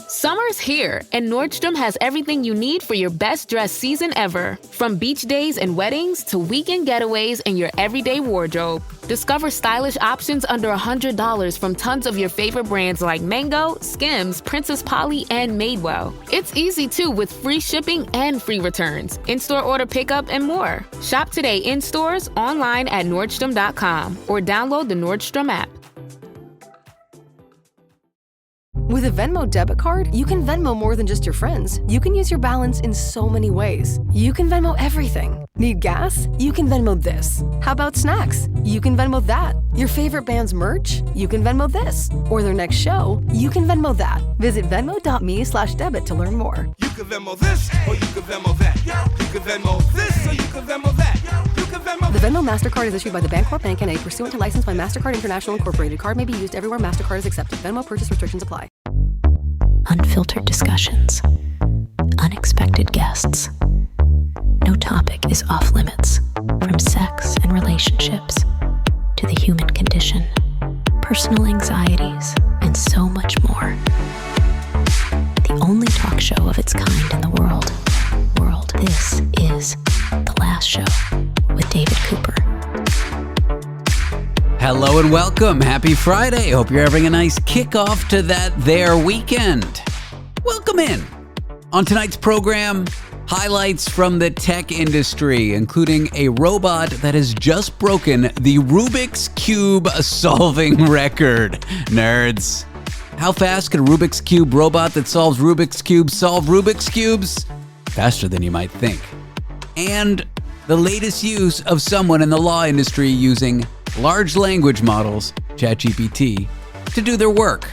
Summer's here, and Nordstrom has everything you need for your best dress season ever. From beach days and weddings to weekend getaways and your everyday wardrobe. Discover stylish options under $100 from tons of your favorite brands like Mango, Skims, Princess Polly, and Madewell. It's easy too with free shipping and free returns, in-store order pickup, and more. Shop today in stores, online at Nordstrom.com, or download the Nordstrom app. With a Venmo debit card, you can Venmo more than just your friends. You can use your balance in so many ways. You can Venmo everything. Need gas? You can Venmo this. How about snacks? You can Venmo that. Your favorite band's merch? You can Venmo this. Or their next show? You can Venmo that. Visit Venmo.me/debit to learn more. You can Venmo this, or you can Venmo that. You can Venmo this, or you can Venmo that. You can Venmo. The Venmo MasterCard is issued by the Bancorp Bank N.A. pursuant to license by MasterCard International Incorporated. Card may be used everywhere MasterCard is accepted. Venmo purchase restrictions apply. Unfiltered discussions, unexpected guests. No topic is off limits, from sex and relationships to the human condition, personal anxieties, and so much more. The only talk show of its kind in the world. This is The Last Show with David Cooper. Hello and welcome. Happy Friday. Hope you're having a nice kickoff to that there weekend. Welcome in. On tonight's program, highlights from the tech industry, including a robot that has just broken the Rubik's Cube solving record. Nerds. How fast can a Rubik's Cube robot that solves Rubik's Cubes solve Rubik's Cubes? Faster than you might think. And the latest use of someone in the law industry using large language models, ChatGPT, to do their work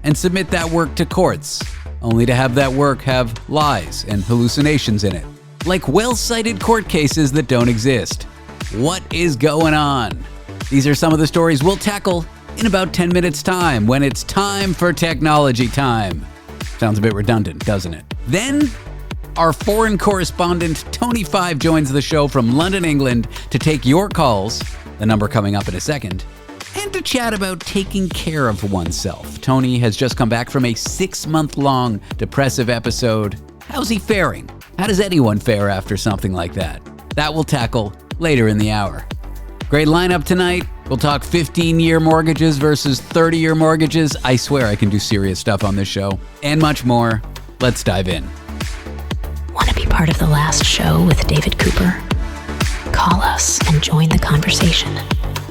and submit that work to courts, only to have that work have lies and hallucinations in it, like well-cited court cases that don't exist. What is going on? These are some of the stories we'll tackle in about 10 minutes' time when it's time for technology time. Sounds a bit redundant, doesn't it? Then, our foreign correspondent Tony Five joins the show from London, England, to take your calls, the number coming up in a second, and to chat about taking care of oneself. Tony has just come back from a 6-month-long depressive episode. How's he faring? How does anyone fare after something like that? That we'll tackle later in the hour. Great lineup tonight. We'll talk 15-year mortgages versus 30-year mortgages. I swear I can do serious stuff on this show. And much more. Let's dive in. Want to be part of The Last Show with David Cooper? Call us and join the conversation.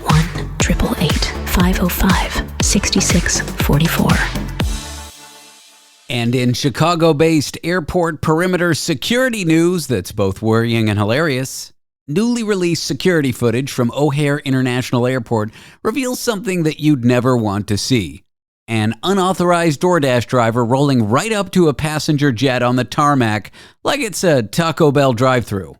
1-888-505-6644. And in Chicago-based airport perimeter security news that's both worrying and hilarious, newly released security footage from O'Hare International Airport reveals something that you'd never want to see. An unauthorized DoorDash driver rolling right up to a passenger jet on the tarmac like it's a Taco Bell drive-thru.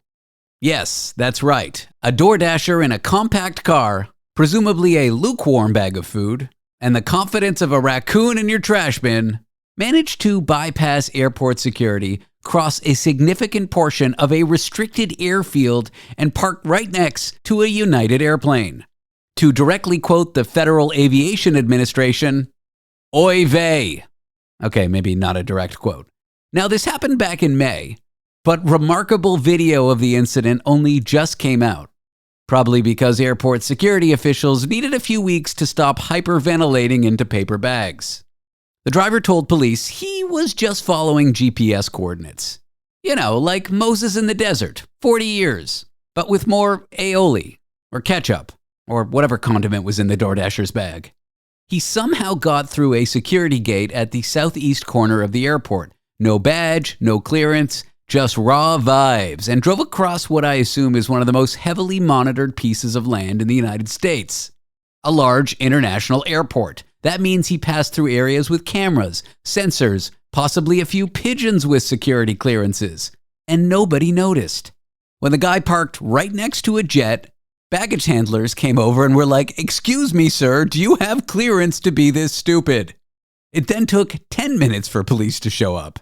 Yes, that's right. A DoorDasher in a compact car, presumably a lukewarm bag of food, and the confidence of a raccoon in your trash bin, managed to bypass airport security, cross a significant portion of a restricted airfield, and park right next to a United airplane. To directly quote the Federal Aviation Administration, oy vey. Okay, maybe not a direct quote. Now, this happened back in May, but remarkable video of the incident only just came out. Probably because airport security officials needed a few weeks to stop hyperventilating into paper bags. The driver told police he was just following GPS coordinates. You know, like Moses in the desert, 40 years, but with more aioli, or ketchup, or whatever condiment was in the DoorDasher's bag. He somehow got through a security gate at the southeast corner of the airport. No badge, no clearance, just raw vibes, and drove across what I assume is one of the most heavily monitored pieces of land in the United States. A large international airport. That means he passed through areas with cameras, sensors, possibly a few pigeons with security clearances, and nobody noticed. When the guy parked right next to a jet, baggage handlers came over and were like, "Excuse me, sir, do you have clearance to be this stupid?" It then took 10 minutes for police to show up.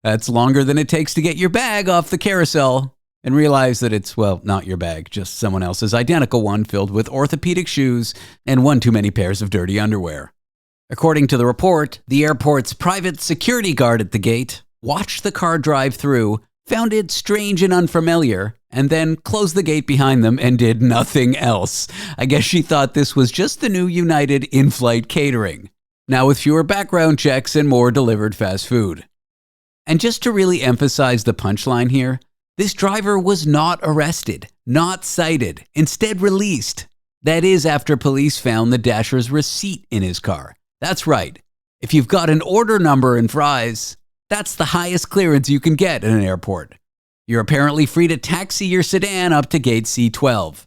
That's longer than it takes to get your bag off the carousel and realize that it's, well, not your bag, just someone else's identical one filled with orthopedic shoes and one too many pairs of dirty underwear. According to the report, the airport's private security guard at the gate watched the car drive through, found it strange and unfamiliar, and then closed the gate behind them and did nothing else. I guess she thought this was just the new United in-flight catering, now with fewer background checks and more delivered fast food. And just to really emphasize the punchline here, this driver was not arrested, not cited, instead released. That is after police found the Dasher's receipt in his car. That's right. If you've got an order number and fries, that's the highest clearance you can get at an airport. You're apparently free to taxi your sedan up to gate C12.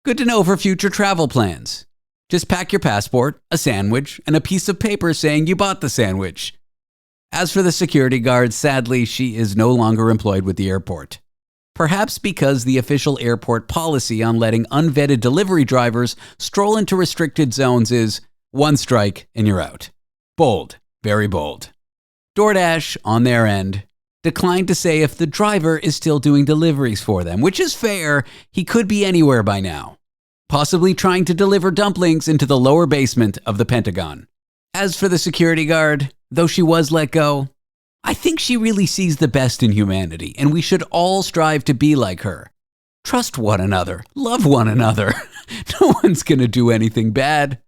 Good to know for future travel plans. Just pack your passport, a sandwich, and a piece of paper saying you bought the sandwich. As for the security guard, sadly, she is no longer employed with the airport. Perhaps because the official airport policy on letting unvetted delivery drivers stroll into restricted zones is one strike and you're out. Bold, very bold. DoorDash, on their end, declined to say if the driver is still doing deliveries for them, which is fair. He could be anywhere by now, possibly trying to deliver dumplings into the lower basement of the Pentagon. As for the security guard, though she was let go, I think she really sees the best in humanity, and we should all strive to be like her. Trust one another, love one another. No one's gonna do anything bad.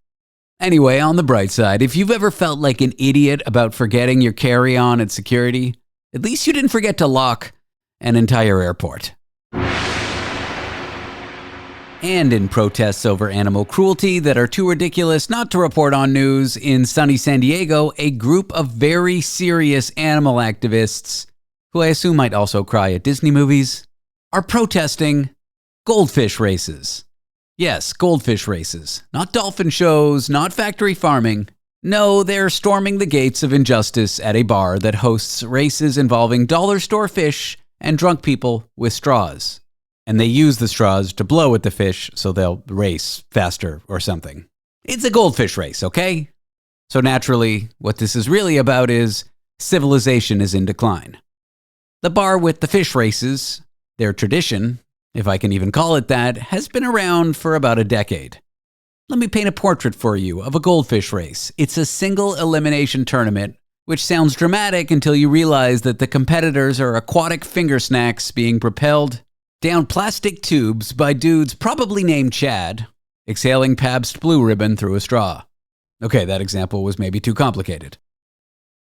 Anyway, on the bright side, if you've ever felt like an idiot about forgetting your carry-on at security, at least you didn't forget to lock an entire airport. And in protests over animal cruelty that are too ridiculous not to report on news, in sunny San Diego, a group of very serious animal activists, who I assume might also cry at Disney movies, are protesting goldfish races. Yes, goldfish races. Not dolphin shows, not factory farming. No, they're storming the gates of injustice at a bar that hosts races involving dollar store fish and drunk people with straws. And they use the straws to blow at the fish so they'll race faster or something. It's a goldfish race, okay? So naturally, what this is really about is civilization is in decline. The bar with the fish races, their tradition, if I can even call it that, has been around for about a decade. Let me paint a portrait for you of a goldfish race. It's a single elimination tournament, which sounds dramatic until you realize that the competitors are aquatic finger snacks being propelled down plastic tubes by dudes probably named Chad, exhaling Pabst Blue Ribbon through a straw. Okay, that example was maybe too complicated.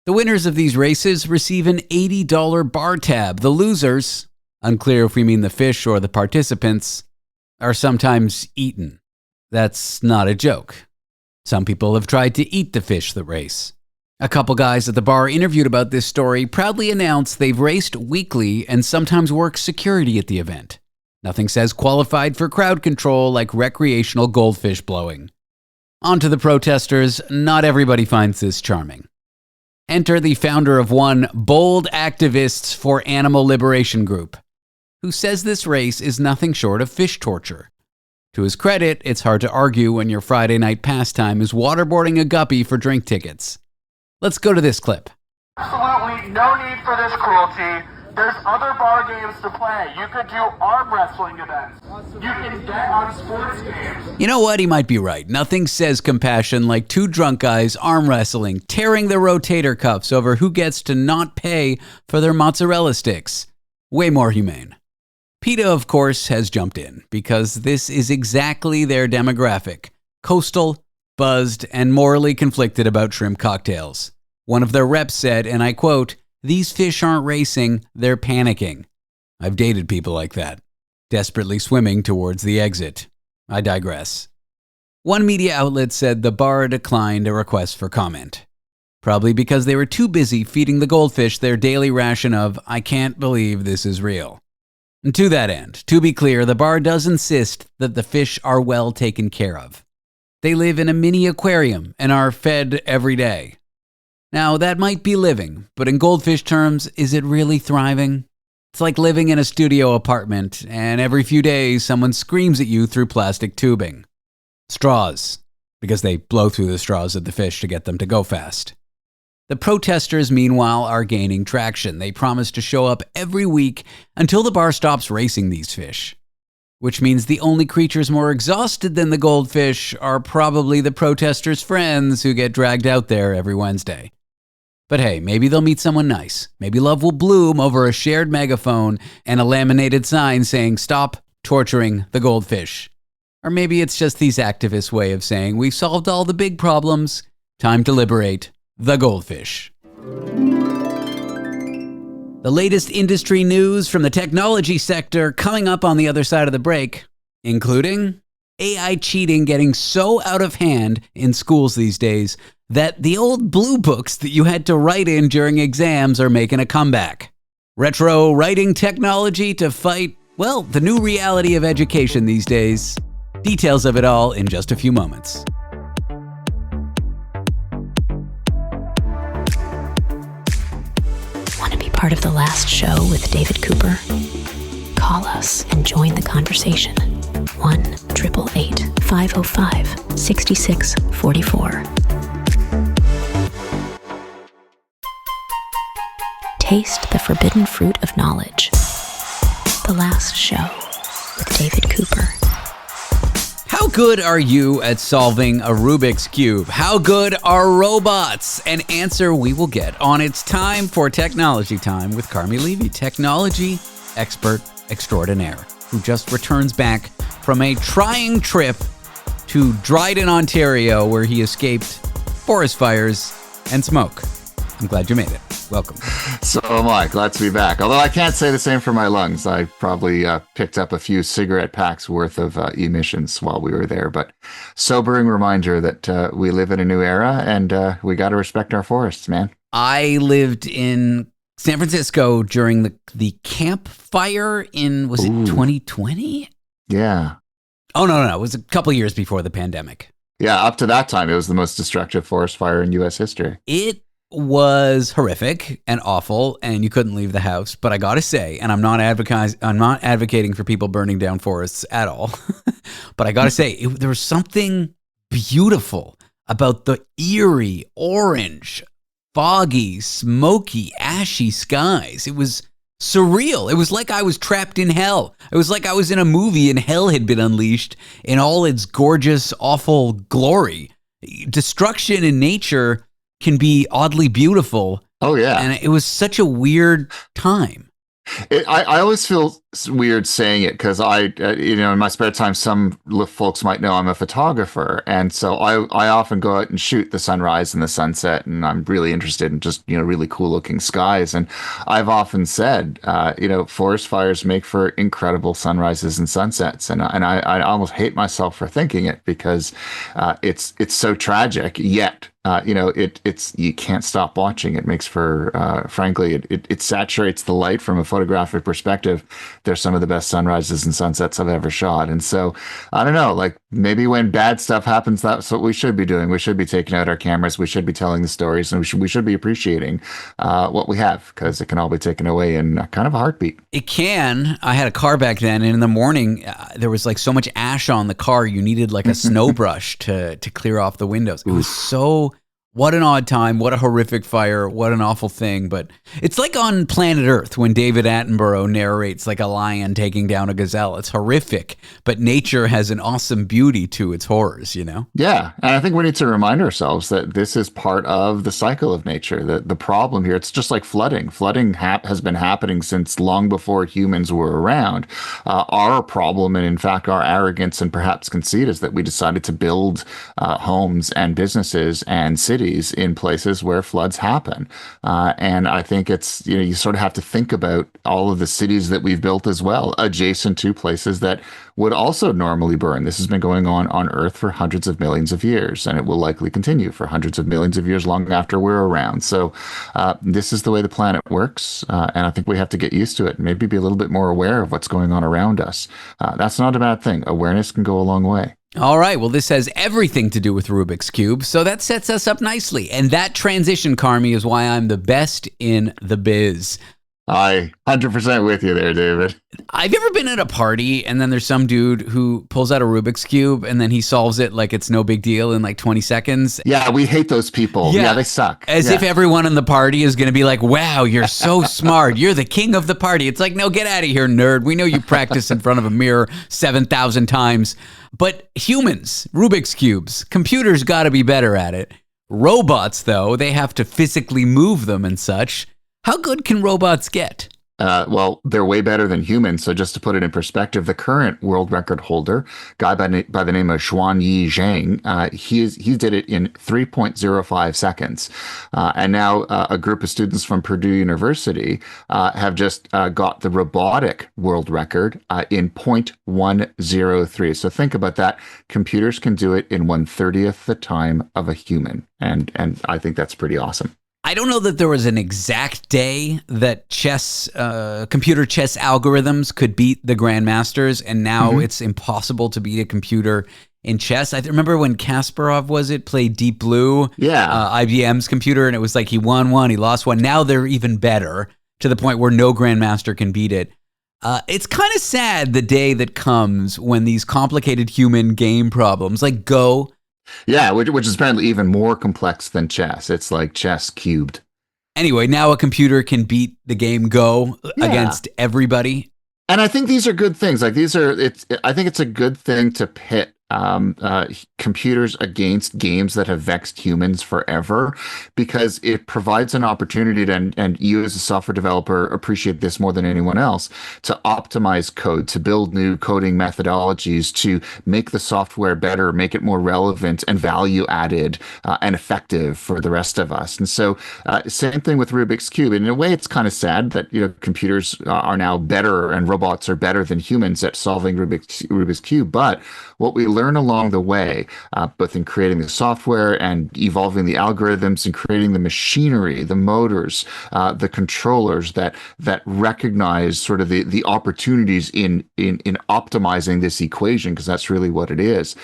The winners of these races receive an $80 bar tab. The losers, unclear if we mean the fish or the participants, are sometimes eaten. That's not a joke. Some people have tried to eat the fish that race. A couple guys at the bar interviewed about this story proudly announced they've raced weekly and sometimes work security at the event. Nothing says qualified for crowd control like recreational goldfish blowing. On to the protesters, not everybody finds this charming. Enter the founder of one Bold Activists for Animal Liberation group, who says this race is nothing short of fish torture. To his credit, it's hard to argue when your Friday night pastime is waterboarding a guppy for drink tickets. Let's go to this clip. Absolutely no need for this cruelty. There's other bar games to play. You could do arm wrestling events. You can bet on sports games. You know what? He might be right. Nothing says compassion like two drunk guys arm wrestling, tearing their rotator cuffs over who gets to not pay for their mozzarella sticks. Way more humane. PETA, of course, has jumped in because this is exactly their demographic. Coastal, buzzed, and morally conflicted about shrimp cocktails. One of their reps said, and I quote, "These fish aren't racing, they're panicking." I've dated people like that, desperately swimming towards the exit. I digress. One media outlet said the bar declined a request for comment, probably because they were too busy feeding the goldfish their daily ration of, "I can't believe this is real." And to that end, to be clear, the bar does insist that the fish are well taken care of. They live in a mini aquarium and are fed every day. Now, that might be living, but in goldfish terms, is it really thriving? It's like living in a studio apartment, and every few days someone screams at you through plastic tubing. Straws, because they blow through the straws of the fish to get them to go fast. The protesters, meanwhile, are gaining traction. They promise to show up every week until the bar stops racing these fish. which means the only creatures more exhausted than the goldfish are probably the protesters' friends who get dragged out there every Wednesday. But hey, maybe they'll meet someone nice. Maybe love will bloom over a shared megaphone and a laminated sign saying, "Stop torturing the goldfish." Or maybe it's just these activists' way of saying, "We've solved all the big problems. Time to liberate the goldfish." The latest industry news from the technology sector coming up on the other side of the break, including AI cheating getting so out of hand in schools these days that the old blue books that you had to write in during exams are making a comeback. Retro writing technology to fight, well, the new reality of education these days. Details of it all in just a few moments. Want to be part of the last show with David Cooper? Call us and join the conversation. 1-888-505-6644. Taste the forbidden fruit of knowledge. The last show with David Cooper. How good are you at solving a Rubik's Cube? How good are robots? An answer we will get on It's Time for Technology Time with Carmi Levy, technology expert extraordinaire, who just returns back from a trying trip to Dryden, Ontario, where he escaped forest fires and smoke. I'm glad you made it. Welcome. So am I. Glad to be back. Although I can't say the same for my lungs. I probably picked up a few cigarette packs worth of emissions while we were there. But sobering reminder that we live in a new era and we got to respect our forests, man. I lived in San Francisco during the Camp Fire in, was it 2020? Yeah. Oh, no. It was a couple years before the pandemic. Yeah, up to that time, it was the most destructive forest fire in U.S. history. It was horrific and awful, and you couldn't leave the house. But I gotta say, and I'm not advocating for people burning down forests at all. But I gotta say, there was something beautiful about the eerie, orange, foggy, smoky, ashy skies. It was surreal. It was like I was trapped in hell. It was like I was in a movie and hell had been unleashed in all its gorgeous, awful glory. Destruction in nature can be oddly beautiful. Oh, yeah. And it was such a weird time. I always feel weird saying it because in my spare time, some folks might know I'm a photographer. And so I often go out and shoot the sunrise and the sunset. And I'm really interested in just, really cool looking skies. And I've often said, forest fires make for incredible sunrises and sunsets. And I almost hate myself for thinking it because it's so tragic, yet it's you can't stop watching. It makes for, frankly, it saturates the light from a photographic perspective. They're some of the best sunrises and sunsets I've ever shot. And so, I don't know, like maybe when bad stuff happens, that's what we should be doing. We should be taking out our cameras. We should be telling the stories, and we should be appreciating what we have, because it can all be taken away in kind of a heartbeat. It can. I had a car back then, and in the morning, there was like so much ash on the car, you needed like a snow brush to clear off the windows. It was so... What an odd time. What a horrific fire. What an awful thing. But it's like on Planet Earth when David Attenborough narrates like a lion taking down a gazelle. It's horrific, but nature has an awesome beauty to its horrors, Yeah. And I think we need to remind ourselves that this is part of the cycle of nature. The problem here, it's just like flooding. Flooding has been happening since long before humans were around. Our problem, and in fact, our arrogance and perhaps conceit, is that we decided to build homes and businesses and cities in places where floods happen. And I think it's, you sort of have to think about all of the cities that we've built as well, adjacent to places that would also normally burn. This has been going on Earth for hundreds of millions of years, and it will likely continue for hundreds of millions of years long after we're around. So this is the way the planet works, and I think we have to get used to it, maybe be a little bit more aware of what's going on around us. That's not a bad thing. Awareness can go a long way. All right, well, this has everything to do with Rubik's Cube, so that sets us up nicely. And that transition, Carmi, is why I'm the best in the biz. I 100% with you there, David. Have you ever been at a party and then there's some dude who pulls out a Rubik's Cube and then he solves it like it's no big deal in like 20 seconds? Yeah, we hate those people. Yeah, they suck. As if everyone in the party is going to be like, wow, you're so smart. You're the king of the party. It's like, no, get out of here, nerd. We know you practice in front of a mirror 7,000 times. But humans, Rubik's Cubes, computers got to be better at it. Robots, though, they have to physically move them and such. How good can robots get? Well, they're way better than humans. So just to put it in perspective, the current world record holder, guy by the name of Xuanyi Zhang, he did it in 3.05 seconds. And now a group of students from Purdue University have just got the robotic world record in 0.103. So think about that. Computers can do it in 1/30th the time of a human. And I think that's pretty awesome. I don't know that there was an exact day that computer chess algorithms could beat the grandmasters, and now it's impossible to beat a computer in chess. I remember when Kasparov played Deep Blue, IBM's computer, and it was like he won one, he lost one. Now they're even better to the point where no grandmaster can beat it. It's kind of sad the day that comes when these complicated human game problems like Go. Yeah, which is apparently even more complex than chess. It's like chess cubed. Anyway, now a computer can beat the game Go against everybody. And I think these are good things. Like I think it's a good thing to pit computers against games that have vexed humans forever, because it provides an opportunity to, and you as a software developer appreciate this more than anyone else, to optimize code, to build new coding methodologies, to make the software better, make it more relevant and value added and effective for the rest of us. And so same thing with Rubik's Cube. And in a way, it's kind of sad that computers are now better and robots are better than humans at solving Rubik's Cube. But what we learn along the way, both in creating the software and evolving the algorithms and creating the machinery, the motors, the controllers that recognize sort of the opportunities in optimizing this equation, because that's really what it is.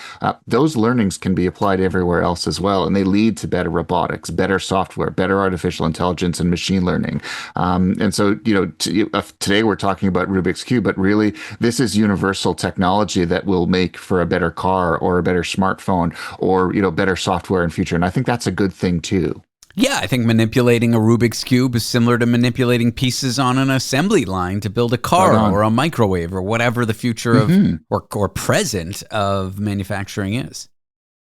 Those learnings can be applied everywhere else as well, and they lead to better robotics, better software, better artificial intelligence and machine learning. And so, today we're talking about Rubik's Cube, but really this is universal technology that will make for a better car or a better smartphone or better software in future. And I think that's a good thing too. Yeah, I think manipulating a Rubik's Cube is similar to manipulating pieces on an assembly line to build a car or a microwave or whatever the future of or present of manufacturing is.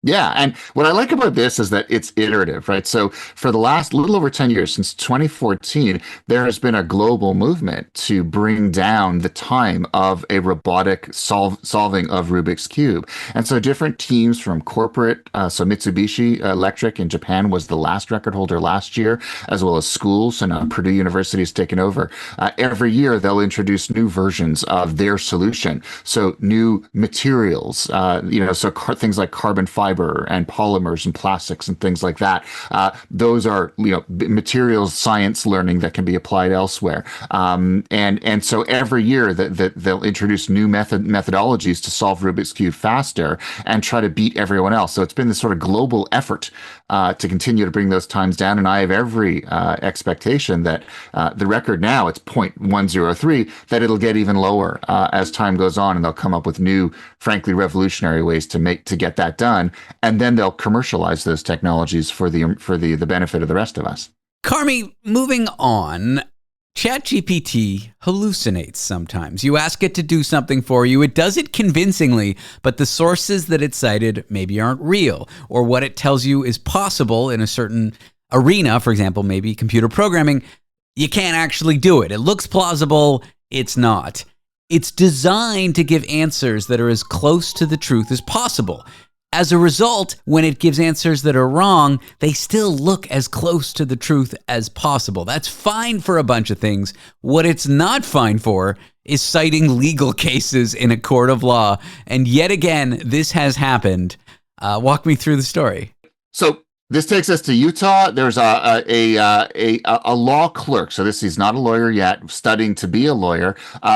Yeah, and what I like about this is that it's iterative, right? So for the last little over 10 years, since 2014, there has been a global movement to bring down the time of a robotic solving of Rubik's Cube. And so different teams from corporate, so Mitsubishi Electric in Japan was the last record holder last year, as well as schools, and Purdue University has taken over. Every year, they'll introduce new versions of their solution. So new materials, so things like carbon fiber and polymers and plastics and things like that. Those are materials science learning that can be applied elsewhere. And so every year that they'll introduce new methodologies to solve Rubik's Cube faster and try to beat everyone else. So it's been this sort of global effort to continue to bring those times down. And I have every expectation that the record now, it's 0.103, that it'll get even lower as time goes on, and they'll come up with new, frankly, revolutionary ways to get that done. And then they'll commercialize those technologies for the benefit of the rest of us. Carmi, moving on, ChatGPT hallucinates sometimes. You ask it to do something for you, it does it convincingly, but the sources that it cited maybe aren't real, or what it tells you is possible in a certain arena, for example, maybe computer programming, you can't actually do it. It looks plausible, it's not. It's designed to give answers that are as close to the truth as possible. As a result, when it gives answers that are wrong, they still look as close to the truth as possible. That's fine for a bunch of things. What it's not fine for is citing legal cases in a court of law. And yet again, this has happened. Walk me through the story. So this takes us to Utah. There's a law clerk. So he's not a lawyer yet, studying to be a lawyer,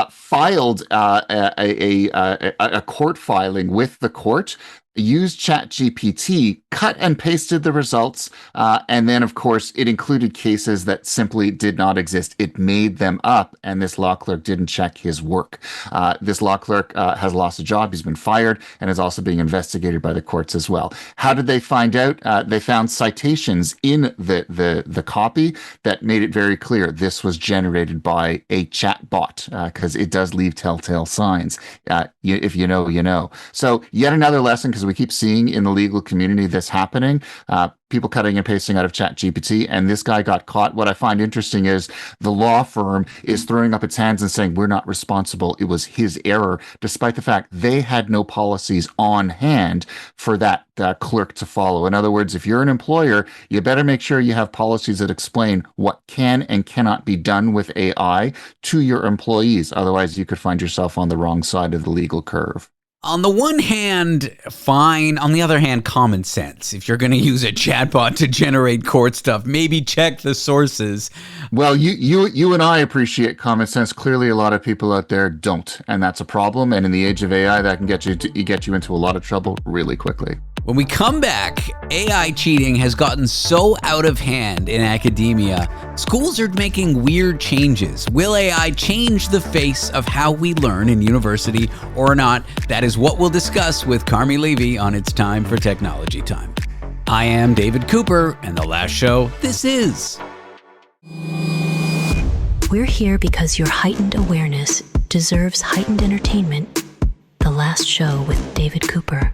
filed a court filing with the court, used ChatGPT, cut and pasted the results, and then, of course, it included cases that simply did not exist. It made them up, and this law clerk didn't check his work. This law clerk has lost a job. He's been fired and is also being investigated by the courts as well. How did they find out? They found citations in the copy that made it very clear this was generated by a chat bot, because it does leave telltale signs. If you know, you know. So yet another lesson, because we keep seeing in the legal community this happening. People cutting and pasting out of ChatGPT, and this guy got caught. What I find interesting is the law firm is throwing up its hands and saying, we're not responsible. It was his error, despite the fact they had no policies on hand for that clerk to follow. In other words, if you're an employer, you better make sure you have policies that explain what can and cannot be done with AI to your employees. Otherwise, you could find yourself on the wrong side of the legal curve. On the one hand, fine. On the other hand, common sense. If you're going to use a chatbot to generate court stuff, maybe check the sources. Well, you and I appreciate common sense. Clearly, a lot of people out there don't, and that's a problem. And in the age of AI, that can get you into a lot of trouble really quickly. When we come back, AI cheating has gotten so out of hand in academia, schools are making weird changes. Will AI change the face of how we learn in university or not? That is what we'll discuss with Carmi Levy on It's Time for Technology Time. I am David Cooper, and the last show, this is. We're here because your heightened awareness deserves heightened entertainment. The last show with David Cooper.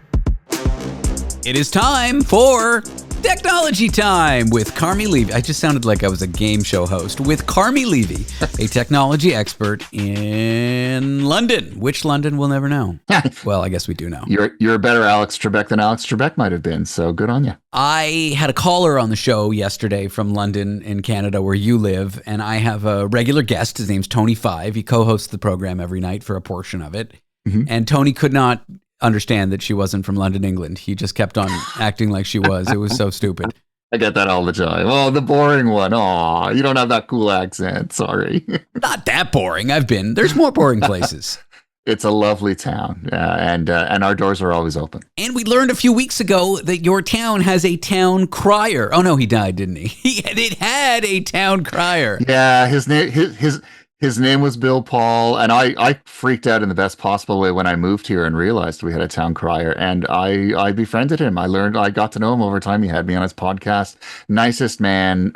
It is time for Technology Time with Carmi Levy. I just sounded like I was a game show host with Carmi Levy, a technology expert in London. Which London, we'll never know. Well, I guess we do know. You're a better Alex Trebek than Alex Trebek might have been, so good on you. I had a caller on the show yesterday from London in Canada, where you live, and I have a regular guest. His name's Tony Five. He co-hosts the program every night for a portion of it. Mm-hmm. And Tony could not understand that she wasn't from London, England. He just kept on acting like she was. It was so stupid. I get that all the time. Oh, the boring one. Aw, you don't have that cool accent. Sorry. Not that boring. There's more boring places. It's a lovely town, and our doors are always open. And we learned a few weeks ago that your town has a town crier. Oh no, he died, didn't he? It had a town crier. Yeah, his name was Bill Paul, and I freaked out in the best possible way when I moved here and realized we had a town crier, and I befriended him. I got to know him over time. He had me on his podcast. Nicest man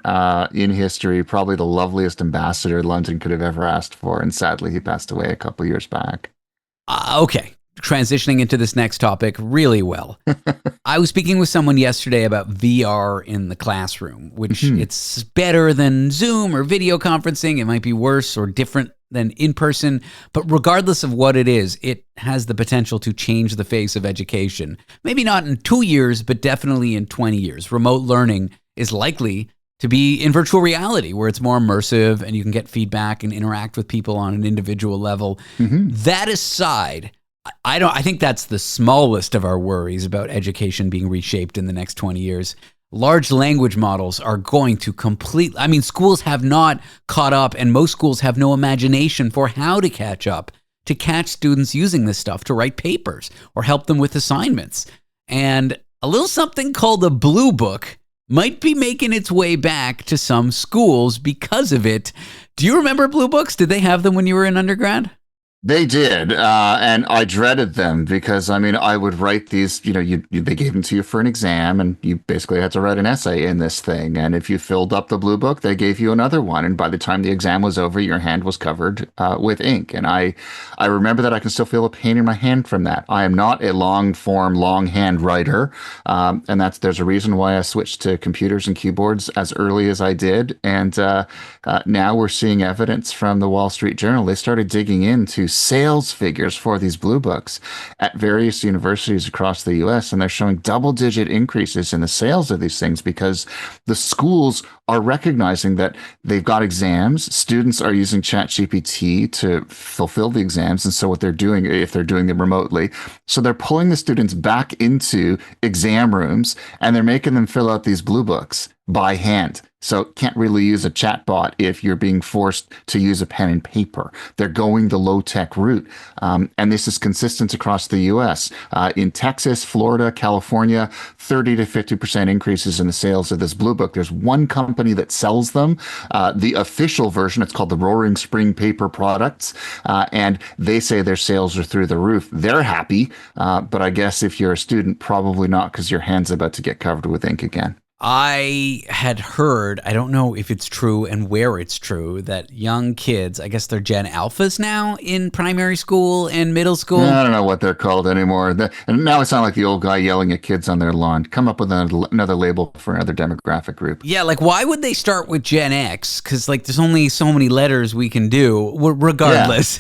in history, probably the loveliest ambassador London could have ever asked for, and sadly he passed away a couple years back. Okay. Transitioning into this next topic really well. I was speaking with someone yesterday about VR in the classroom, which it's better than Zoom or video conferencing. It might be worse or different than in person, but regardless of what it is, it has the potential to change the face of education. Maybe not in 2 years, but definitely in 20 years. Remote learning is likely to be in virtual reality, where it's more immersive and you can get feedback and interact with people on an individual level. Mm-hmm. That aside, I think that's the smallest of our worries about education being reshaped in the next 20 years. Large language models are going to schools have not caught up, and most schools have no imagination for how to catch up, to catch students using this stuff to write papers or help them with assignments. And a little something called a blue book might be making its way back to some schools because of it. Do you remember blue books? Did they have them when you were in undergrad? They did, and I dreaded them because, I would write these, they gave them to you for an exam, and you basically had to write an essay in this thing, and if you filled up the blue book, they gave you another one, and by the time the exam was over, your hand was covered with ink, and I remember that. I can still feel a pain in my hand from that. I am not a long-form, longhand writer, and there's a reason why I switched to computers and keyboards as early as I did, and now we're seeing evidence from the Wall Street Journal. They started digging into sales figures for these blue books at various universities across the US, and they're showing double-digit increases in the sales of these things because the schools are recognizing that they've got exams. Students are using ChatGPT to fulfill the exams, and so what they're doing, if they're doing them remotely, so they're pulling the students back into exam rooms, and they're making them fill out these blue books. by hand. So can't really use a chatbot if you're being forced to use a pen and paper. They're going the low-tech route. And this is consistent across the U.S. In Texas, Florida, California, 30 to 50% increases in the sales of this Blue Book. There's one company that sells them, the official version. It's called the Roaring Spring Paper Products. And they say their sales are through the roof. They're happy. But I guess if you're a student, probably not, because your hand's about to get covered with ink again. I had heard, I don't know if it's true and where it's true, that young kids, I guess they're Gen Alphas now in primary school and middle school. I don't know what they're called anymore. And now I sound like the old guy yelling at kids on their lawn. Come up with another label for another demographic group. Yeah, like why would they start with Gen X? Because like there's only so many letters we can do, regardless.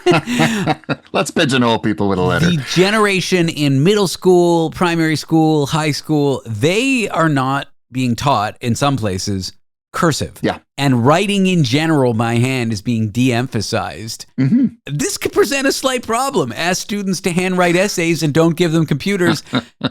Yeah. Let's pigeonhole people with a letter. The generation in middle school, primary school, high school, they are not being taught in some places cursive. Yeah. And writing in general by hand is being de-emphasized. Mm-hmm. This could present a slight problem. Ask students to handwrite essays and don't give them computers.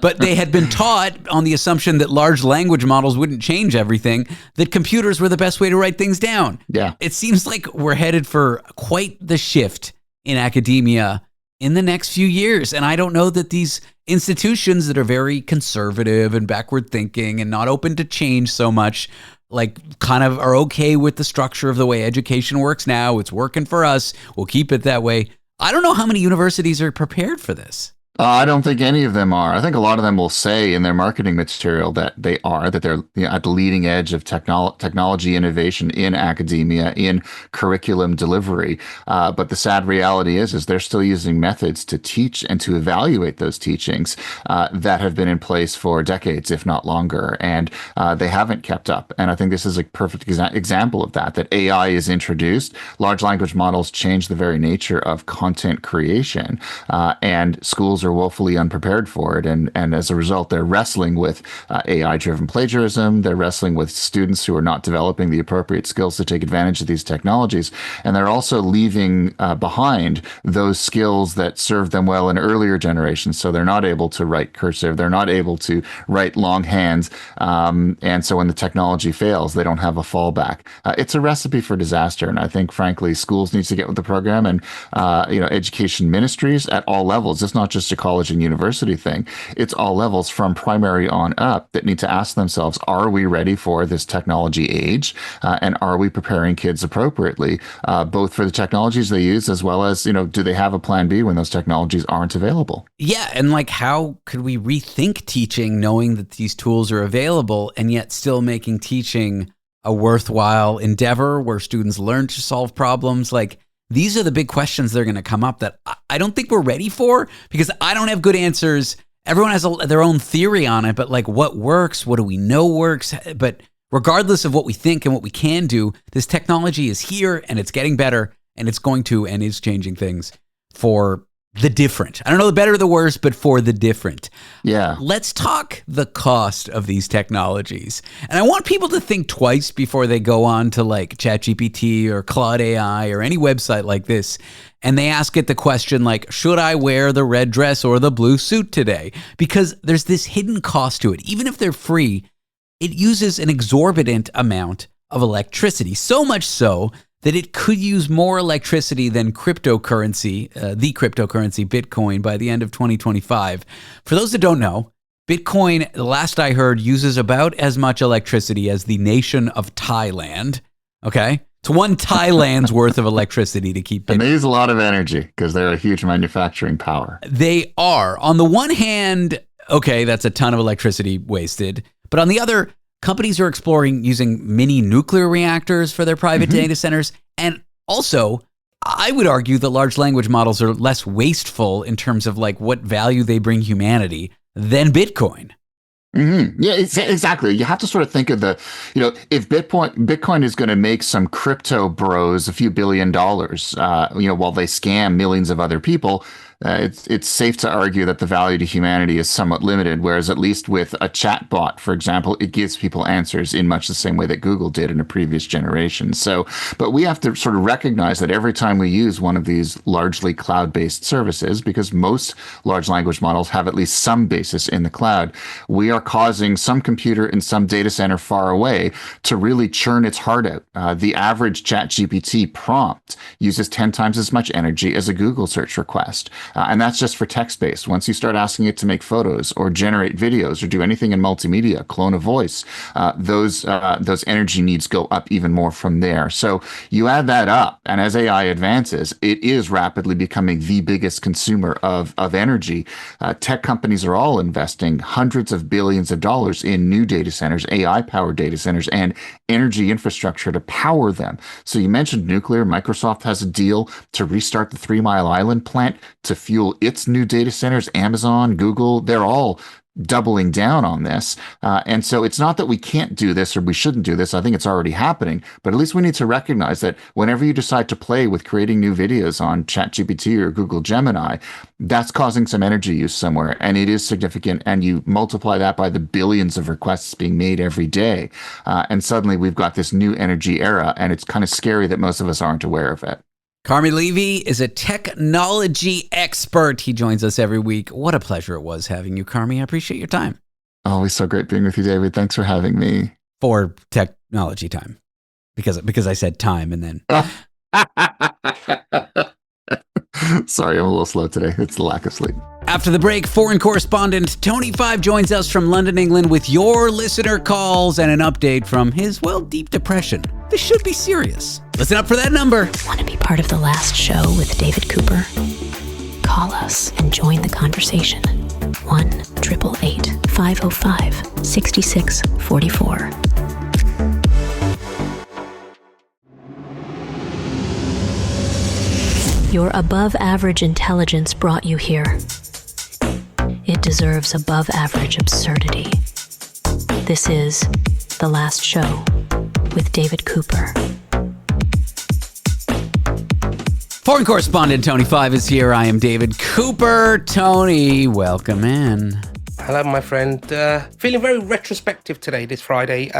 But they had been taught on the assumption that large language models wouldn't change everything, that computers were the best way to write things down. Yeah. It seems like we're headed for quite the shift in academia in the next few years. And I don't know that these institutions that are very conservative and backward thinking and not open to change so much, like kind of are okay with the structure of the way education works now. It's working for us. We'll keep it that way. I don't know how many universities are prepared for this. I don't think any of them are. I think a lot of them will say in their marketing material that they are, that they're at the leading edge of technology innovation in academia, in curriculum delivery. But the sad reality is they're still using methods to teach and to evaluate those teachings that have been in place for decades, if not longer. And they haven't kept up. And I think this is a perfect example of that AI is introduced. Large language models change the very nature of content creation. And schools are woefully unprepared for it. And as a result, they're wrestling with AI-driven plagiarism. They're wrestling with students who are not developing the appropriate skills to take advantage of these technologies. And they're also leaving behind those skills that served them well in earlier generations. So they're not able to write cursive. They're not able to write longhand. And so when the technology fails, they don't have a fallback. It's a recipe for disaster. And I think, frankly, schools need to get with the program, and education ministries at all levels. It's not just a college and university thing. It's all levels from primary on up that need to ask themselves, are we ready for this technology age? And are we preparing kids appropriately, both for the technologies they use as well as, do they have a plan B when those technologies aren't available? Yeah. And like, how could we rethink teaching knowing that these tools are available and yet still making teaching a worthwhile endeavor where students learn to solve problems? Like, these are the big questions that are going to come up that I don't think we're ready for, because I don't have good answers. Everyone has their own theory on it, but like, what works? What do we know works? But regardless of what we think and what we can do, this technology is here and it's getting better, and it's going to and is changing things for the different. I don't know the better or the worse, but for the different. Yeah. Let's talk the cost of these technologies. And I want people to think twice before they go on to like ChatGPT or Claude AI or any website like this, and they ask it the question like, should I wear the red dress or the blue suit today? Because there's this hidden cost to it. Even if they're free, it uses an exorbitant amount of electricity, so much so that it could use more electricity than cryptocurrency, the cryptocurrency Bitcoin, by the end of 2025. For those that don't know, Bitcoin, the last I heard, uses about as much electricity as the nation of Thailand. Okay? It's one Thailand's worth of electricity to keep Bitcoin. And they use a lot of energy because they're a huge manufacturing power. They are. On the one hand, okay, that's a ton of electricity wasted. But on the other, companies are exploring using mini nuclear reactors for their private data centers. And also, I would argue that large language models are less wasteful in terms of like what value they bring humanity than Bitcoin. Mm-hmm. Yeah, exactly. You have to sort of think of if Bitcoin is going to make some crypto bros a few $1 billion, while they scam millions of other people, it's safe to argue that the value to humanity is somewhat limited, whereas at least with a chat bot, for example, it gives people answers in much the same way that Google did in a previous generation. So, but we have to sort of recognize that every time we use one of these largely cloud-based services, because most large language models have at least some basis in the cloud, we are causing some computer in some data center far away to really churn its heart out. The average ChatGPT prompt uses 10 times as much energy as a Google search request. And that's just for text-based. Once you start asking it to make photos or generate videos or do anything in multimedia, clone a voice, those energy needs go up even more from there. So you add that up, and as AI advances, it is rapidly becoming the biggest consumer of energy. Tech companies are all investing hundreds of billions of dollars in new data centers, AI-powered data centers, and energy infrastructure to power them. So you mentioned nuclear. Microsoft has a deal to restart the 3 Mile Island plant to fuel its new data centers. Amazon, Google, they're all doubling down on this. And so it's not that we can't do this or we shouldn't do this. I think it's already happening. But at least we need to recognize that whenever you decide to play with creating new videos on ChatGPT or Google Gemini, that's causing some energy use somewhere. And it is significant. And you multiply that by the billions of requests being made every day. And suddenly we've got this new energy era. And it's kind of scary that most of us aren't aware of it. Carmi Levy is a technology expert. He joins us every week. What a pleasure it was having you, Carmi. I appreciate your time. Always so great being with you, David. Thanks for having me. For technology time. Because I said time and then... Sorry, I'm a little slow today. It's the lack of sleep. After the break, foreign correspondent Tony Five joins us from London, England with your listener calls and an update from his, deep depression. This should be serious. Listen up for that number. Want to be part of the last show with David Cooper? Call us and join the conversation. 1-888-505-6644. Your above-average intelligence brought you here. It deserves above-average absurdity. This is The Last Show with David Cooper. Foreign correspondent Tony Five is here. I am David Cooper. Tony, welcome in. Hello, my friend. Feeling very retrospective today, this Friday.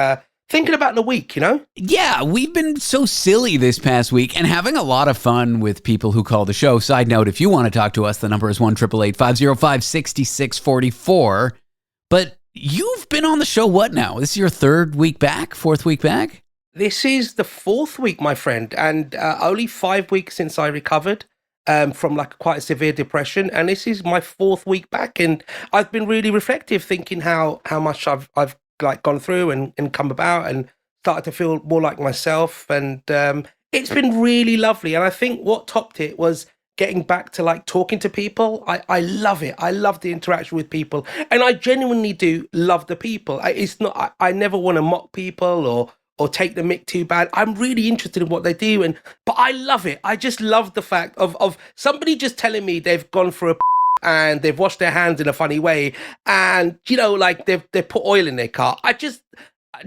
Thinking about the week, you know? Yeah, we've been so silly this past week and having a lot of fun with people who call the show. Side note, if you want to talk to us, the number is 1-888-505-6644. But you've been on the show, what now? This is your fourth week back? This is the 4th week, my friend, and only 5 weeks since I recovered from quite a severe depression. And this is my 4th week back. And I've been really reflective, thinking how much I've gone through and come about and started to feel more like myself. And it's been really lovely. And I think what topped it was getting back to talking to people. I love it. I love the interaction with people. And I genuinely do love the people. I never want to mock people or take the mick too bad. I'm really interested in what they do. But I love it. I just love the fact of somebody just telling me they've gone for a and they've washed their hands in a funny way, and they've put oil in their car. I just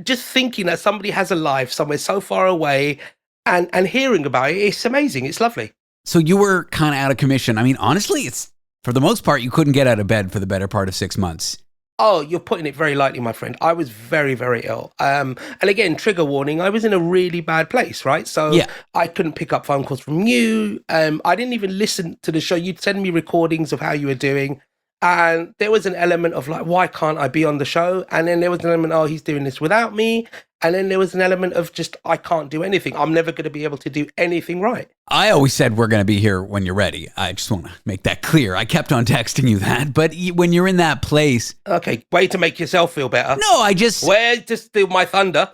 thinking that somebody has a life somewhere so far away, and hearing about it, it's amazing. It's lovely. So you were kind of out of commission. I mean, honestly, it's for the most part, you couldn't get out of bed for the better part of 6 months. Oh, you're putting it very lightly, my friend. I was very, very ill. And again, trigger warning, I was in a really bad place, right? So yeah. I couldn't pick up phone calls from you. I didn't even listen to the show. You'd send me recordings of how you were doing. And there was an element of why can't I be on the show? And then there was an element, he's doing this without me. And then there was an element of just, I can't do anything. I'm never going to be able to do anything right. I always said we're going to be here when you're ready. I just want to make that clear. I kept on texting you that. But when you're in that place... Okay, way to make yourself feel better. No, I just... Where to steal my thunder?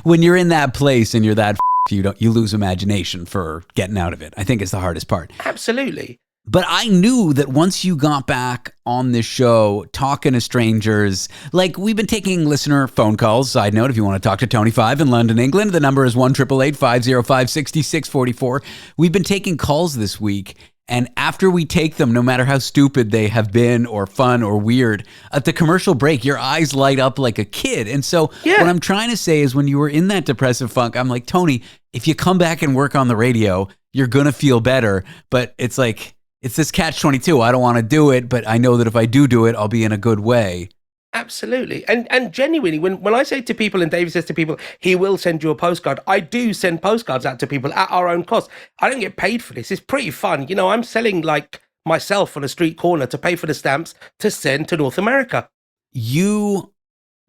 When you're in that place and you're that you lose imagination for getting out of it. I think it's the hardest part. Absolutely. But I knew that once you got back on this show, talking to strangers, we've been taking listener phone calls. Side note, if you want to talk to Tony Five in London, England, the number is 1-888-505-6644. We've been taking calls this week. And after we take them, no matter how stupid they have been or fun or weird, at the commercial break, your eyes light up like a kid. And so what I'm trying to say is when you were in that depressive funk, I'm like, Tony, if you come back and work on the radio, you're going to feel better. But it's It's this catch-22. I don't want to do it, but I know that if I do it, I'll be in a good way. Absolutely. And genuinely, when I say to people, and David says to people, he will send you a postcard, I do send postcards out to people at our own cost. I don't get paid for this. It's pretty fun. You know, I'm selling like myself on a street corner to pay for the stamps to send to North America. You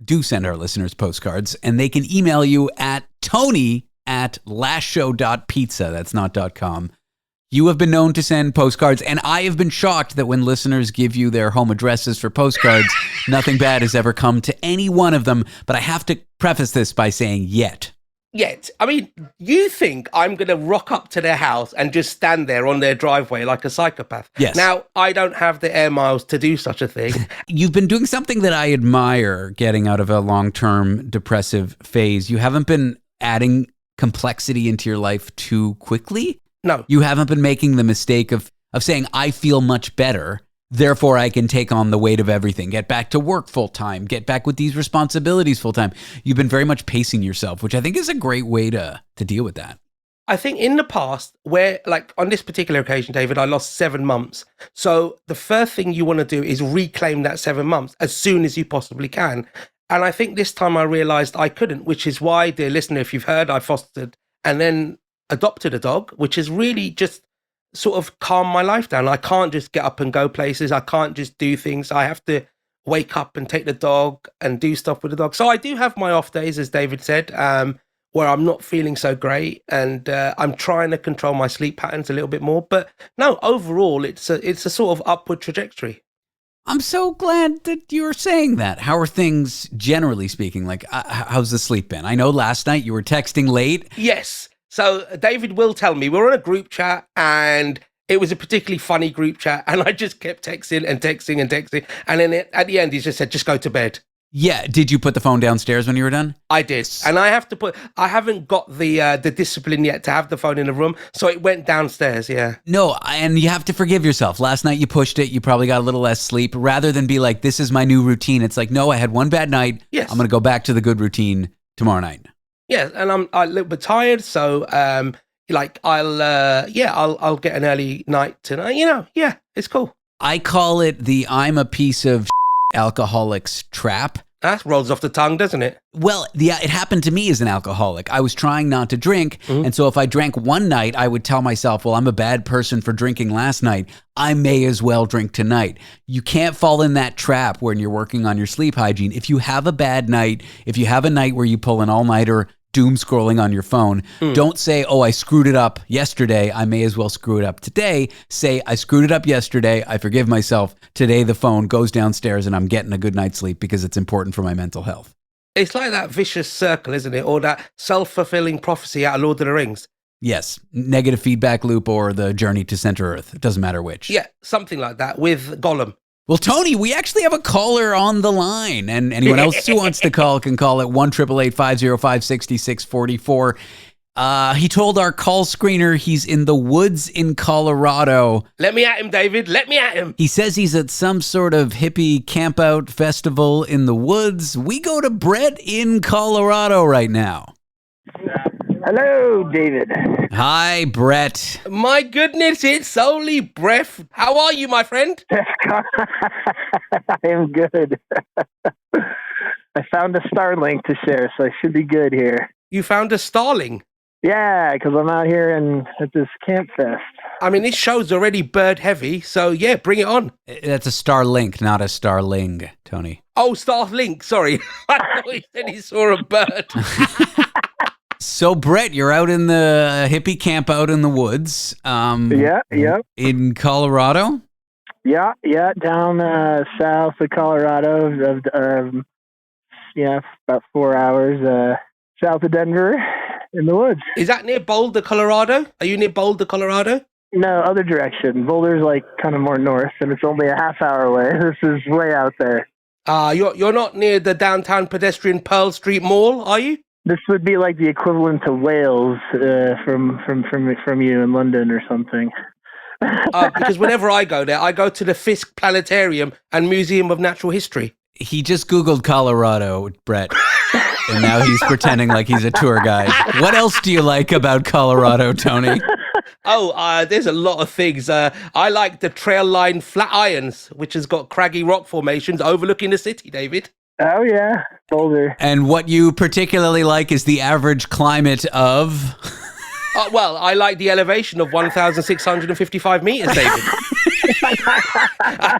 do send our listeners postcards, and they can email you at tony@lastshow.pizza. That's not .com. You have been known to send postcards, and I have been shocked that when listeners give you their home addresses for postcards, nothing bad has ever come to any one of them. But I have to preface this by saying yet. Yet. I mean, you think I'm going to rock up to their house and just stand there on their driveway like a psychopath? Yes. Now, I don't have the air miles to do such a thing. You've been doing something that I admire getting out of a long-term depressive phase. You haven't been adding complexity into your life too quickly. No. You haven't been making the mistake of saying, I feel much better, therefore I can take on the weight of everything, get back to work full time, get back with these responsibilities full time. You've been very much pacing yourself, which I think is a great way to deal with that. I think in the past, where like on this particular occasion, David, I lost 7 months. So the first thing you want to do is reclaim that 7 months as soon as you possibly can. And I think this time I realized I couldn't, which is why, dear listener, if you've heard, I fostered and then adopted a dog, which has really just sort of calmed my life down. I can't just get up and go places. I can't just do things. I have to wake up and take the dog and do stuff with the dog. So I do have my off days, as David said, where I'm not feeling so great, and I'm trying to control my sleep patterns a little bit more. But no, overall, it's a sort of upward trajectory. I'm so glad that you're saying that. How are things generally speaking? Like, how's the sleep been? I know last night you were texting late. Yes. So David will tell me, we're on a group chat, and it was a particularly funny group chat, and I just kept texting. And then at the end, he just said, just go to bed. Yeah. Did you put the phone downstairs when you were done? I did. And I haven't got the discipline yet to have the phone in the room. So it went downstairs. Yeah. No. And you have to forgive yourself. Last night you pushed it. You probably got a little less sleep. Rather than be like, this is my new routine. It's like, no, I had one bad night. Yes. I'm going to go back to the good routine tomorrow night. Yeah. And I'm a little bit tired. So, I'll get an early night tonight. You know, yeah, it's cool. I call it the I'm a piece of alcoholic's trap. That rolls off the tongue, doesn't it? Well, yeah, it happened to me as an alcoholic. I was trying not to drink. And so if I drank one night, I would tell myself, well, I'm a bad person for drinking last night. I may as well drink tonight. You can't fall in that trap when you're working on your sleep hygiene. If you have a bad night, if you have a night where you pull an all-nighter, doom scrolling on your phone, don't say, oh, I screwed it up yesterday, I may as well screw it up today. Say, I screwed it up yesterday, I forgive myself. Today the phone goes downstairs and I'm getting a good night's sleep because it's important for my mental health. It's like that vicious circle, isn't it? Or that self-fulfilling prophecy out of Lord of the Rings. Yes, negative feedback loop or the journey to Center Earth. It doesn't matter which. Yeah, something like that with Gollum. Well, Tony, we actually have a caller on the line, and anyone else who wants to call can call at 1-888-505-6644. He told our call screener he's in the woods in Colorado. Let me at him, David. Let me at him. He says he's at some sort of hippie campout festival in the woods. We go to Bret in Colorado right now. Hello, David. Hi, Bret. My goodness, it's only Bret. How are you, my friend? I am good. I found a Starlink to share, so I should be good here. You found a starling? Yeah, because I'm out here at this camp fest. I mean, this show's already bird heavy, so yeah, bring it on. That's a Starlink, not a Starling, Tony. Oh, Starlink, sorry. I thought he said he saw a bird. So, Bret, you're out in the hippie camp out in the woods. Yeah. In Colorado? Yeah, down south of Colorado, about 4 hours south of Denver in the woods. Is that near Boulder, Colorado? Are you near Boulder, Colorado? No, other direction. Boulder's like kind of more north, and it's only a half hour away. This is way out there. You're not near the downtown pedestrian Pearl Street Mall, are you? This would be like the equivalent to Wales from you in London or something. Because whenever I go there, I go to the Fisk Planetarium and Museum of Natural History. He just Googled Colorado, Bret, and now he's pretending like he's a tour guide. What else do you like about Colorado, Tony? There's a lot of things. I like the Trail Line Flat Irons, which has got craggy rock formations overlooking the city, David. Oh, yeah. Boulder. And what you particularly like is the average climate of... Well, I like the elevation of 1,655 meters, David.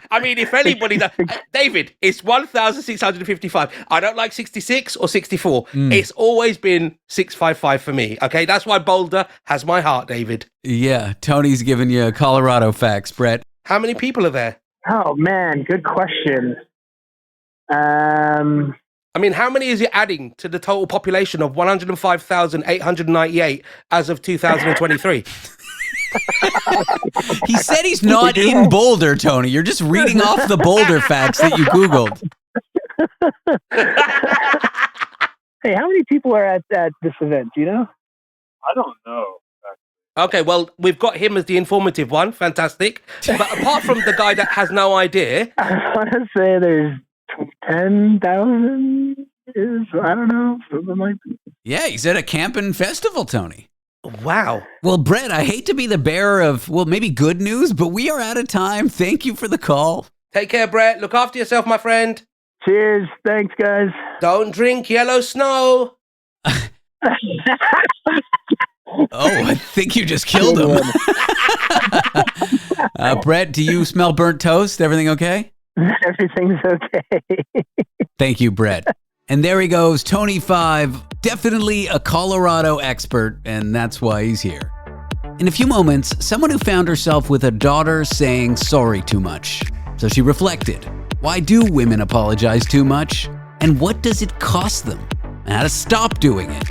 I mean, if anybody... David, it's 1,655. I don't like 66 or 64. It's always been 655 for me, okay? That's why Boulder has my heart, David. Yeah, Tony's giving you Colorado facts, Bret. How many people are there? Oh, man. Good question. I mean, how many is it adding to the total population of 105,898 as of 2023? He said he's not in Boulder, Tony. You're just reading off the Boulder facts that you Googled. Hey, how many people are at this event? Do you know? I don't know. Okay, well, we've got him as the informative one. Fantastic. But apart from the guy that has no idea... I want to say there's 10,000 is, I don't know, something like that. Yeah, he's at a camping festival, Tony. Wow. Well, Bret, I hate to be the bearer of, well, maybe good news, but we are out of time. Thank you for the call. Take care, Bret. Look after yourself, my friend. Cheers. Thanks, guys. Don't drink yellow snow. Oh, I think you just killed him. Bret, do you smell burnt toast? Everything okay? Everything's okay. Thank you, Bret. And there he goes, Tony 5, definitely a Colorado expert, and that's why he's here. In a few moments, someone who found herself with a daughter saying sorry too much. So she reflected, why do women apologize too much? And what does it cost them? And how to stop doing it?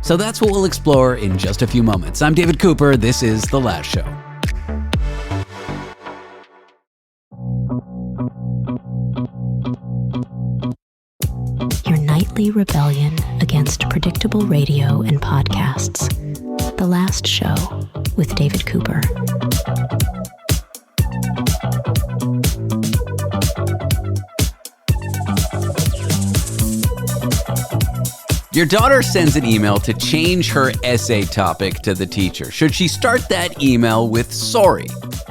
So that's what we'll explore in just a few moments. I'm David Cooper. This is The Last Show. Your nightly rebellion against predictable radio and podcasts. The Last Show with David Cooper. Your daughter sends an email to change her essay topic to the teacher. Should she start that email with sorry?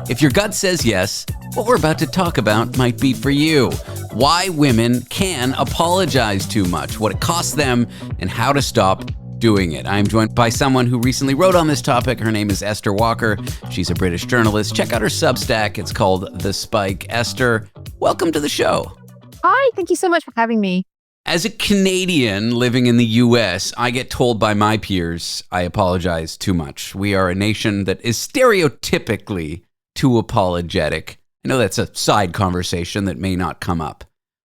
If your gut says yes, what we're about to talk about might be for you. Why women can apologize too much, what it costs them, and how to stop doing it. I'm joined by someone who recently wrote on this topic. Her name is Esther Walker. She's a British journalist. Check out her Substack. It's called The Spike. Esther, welcome to the show. Hi, thank you so much for having me. As a Canadian living in the U.S., I get told by my peers I apologize too much. We are a nation that is stereotypically too apologetic. I know that's a side conversation that may not come up.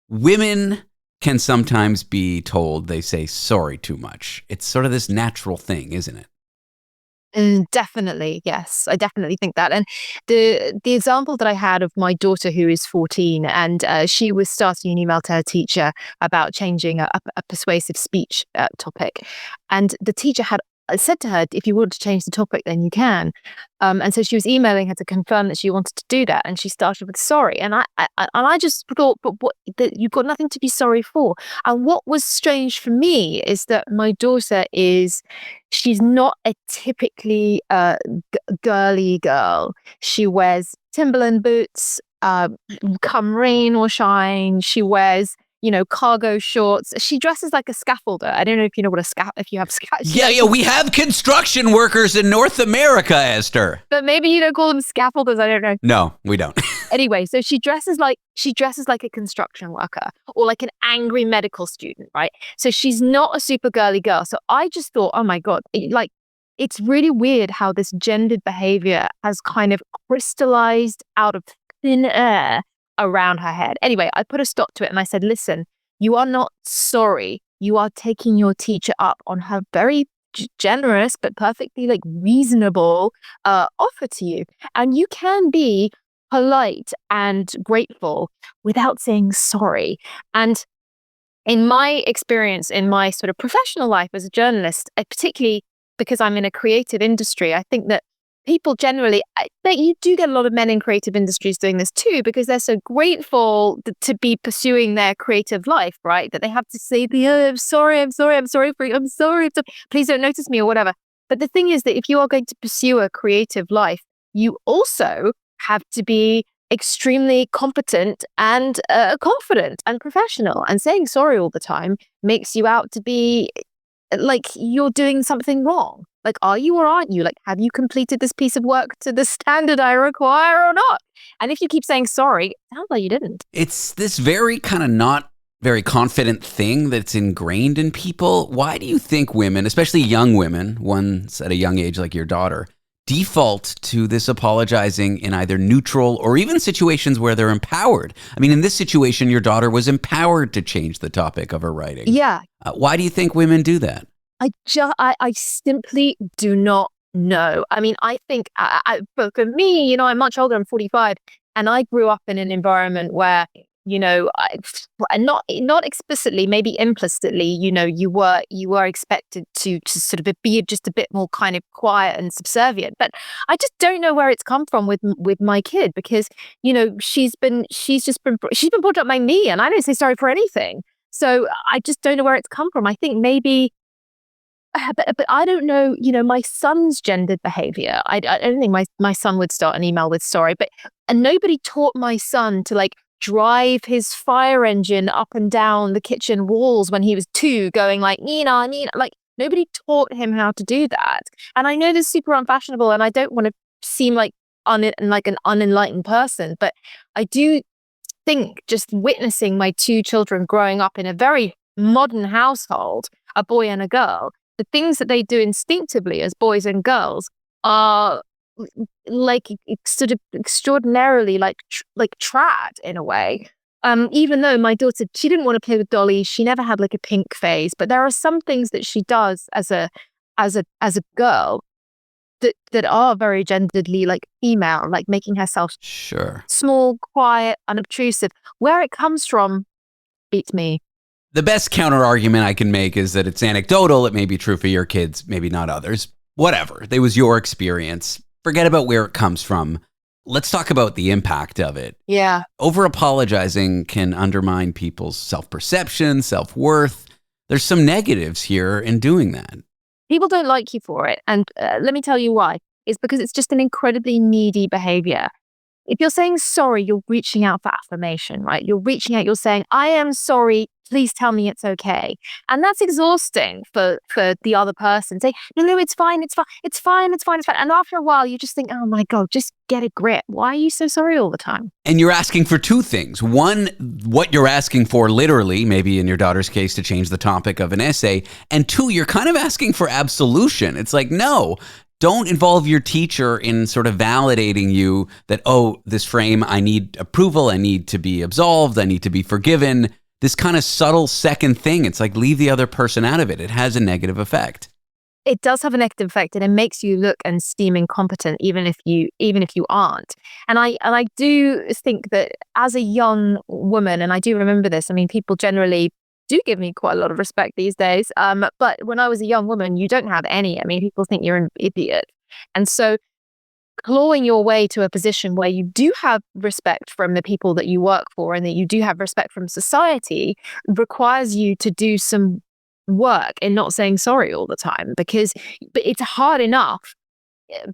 Women can sometimes be told they say sorry too much. It's sort of this natural thing, isn't it? Definitely, yes. I definitely think that. And the example that I had of my daughter who is 14 and she was starting an email to her teacher about changing a persuasive speech topic. And the teacher had said to her, if you want to change the topic, then you can. And so she was emailing her to confirm that she wanted to do that. And she started with sorry. And I just thought, but what, that you've got nothing to be sorry for. And what was strange for me is that my daughter she's not a typically girly girl. She wears Timberland boots, come rain or shine. She wears, cargo shorts. She dresses like a scaffolder. I don't know if you know what if you have Yeah, we have construction workers in North America, Esther. But maybe you don't call them scaffolders. I don't know. No, we don't. Anyway, so she dresses like a construction worker or like an angry medical student, right? So she's not a super girly girl. So I just thought, oh my God, it's really weird how this gendered behavior has kind of crystallized out of thin air around her head. Anyway, I put a stop to it and I said, listen, you are not sorry. You are taking your teacher up on her very generous but perfectly reasonable offer to you. And you can be polite and grateful without saying sorry. And in my experience, in my sort of professional life as a journalist, particularly because I'm in a creative industry, I think that people generally, you do get a lot of men in creative industries doing this too, because they're so grateful to be pursuing their creative life, right? That they have to say, I'm sorry, please don't notice me or whatever. But the thing is that if you are going to pursue a creative life, you also have to be extremely competent and confident and professional. And saying sorry all the time makes you out to be like you're doing something wrong. Like, are you or aren't you? Like, have you completed this piece of work to the standard I require or not? And if you keep saying sorry, it sounds like you didn't. It's this very kind of not very confident thing that's ingrained in people. Why do you think women, especially young women, ones at a young age like your daughter, default to this apologizing in either neutral or even situations where they're empowered? I mean, in this situation, your daughter was empowered to change the topic of her writing. Yeah. Why do you think women do that? I simply do not know. I mean, I think but for me, I'm much older, I'm 45, and I grew up in an environment where, not explicitly, maybe implicitly, you were expected to sort of be just a bit more kind of quiet and subservient. But I just don't know where it's come from with my kid, because, she's been brought up by me, and I don't say sorry for anything. So I just don't know where it's come from. I think maybe. But I don't know, my son's gendered behavior. I don't think my son would start an email with sorry, and nobody taught my son to drive his fire engine up and down the kitchen walls when he was 2, going like, Nina, Nina. Like, nobody taught him how to do that. And I know this is super unfashionable, and I don't want to seem like an unenlightened person, but I do think just witnessing my 2 children growing up in a very modern household, a boy and a girl, the things that they do instinctively as boys and girls are sort of extraordinarily like trad in a way. Even though my daughter, she didn't want to play with dollies, she never had a pink phase, but there are some things that she does as a girl that are very genderedly female, like making herself small, quiet, unobtrusive. Where it comes from beats me. The best counter argument I can make is that it's anecdotal. It may be true for your kids, maybe not others. Whatever. It was your experience. Forget about where it comes from. Let's talk about the impact of it. Yeah. Over-apologizing can undermine people's self-perception, self-worth. There's some negatives here in doing that. People don't like you for it. And let me tell you why. It's because it's just an incredibly needy behavior. If you're saying sorry, you're reaching out for affirmation, right? You're reaching out, you're saying, I am sorry, please tell me it's okay. And that's exhausting for the other person. Say, no, it's fine. And after a while, you just think, oh my God, just get a grip. Why are you so sorry all the time? And you're asking for 2 things. One, what you're asking for literally, maybe in your daughter's case, to change the topic of an essay. And 2, you're kind of asking for absolution. It's like, no. Don't involve your teacher in sort of validating you that, oh, this frame, I need approval, I need to be absolved, I need to be forgiven. This kind of subtle second thing, it's like leave the other person out of it. It has a negative effect. It does have a negative effect, and it makes you look and seem incompetent, even if you aren't. And I do think that as a young woman, and I do remember this, I mean, people generally do give me quite a lot of respect these days. But when I was a young woman, you don't have any. I mean, people think you're an idiot. And so clawing your way to a position where you do have respect from the people that you work for and that you do have respect from society requires you to do some work in not saying sorry all the time, but it's hard enough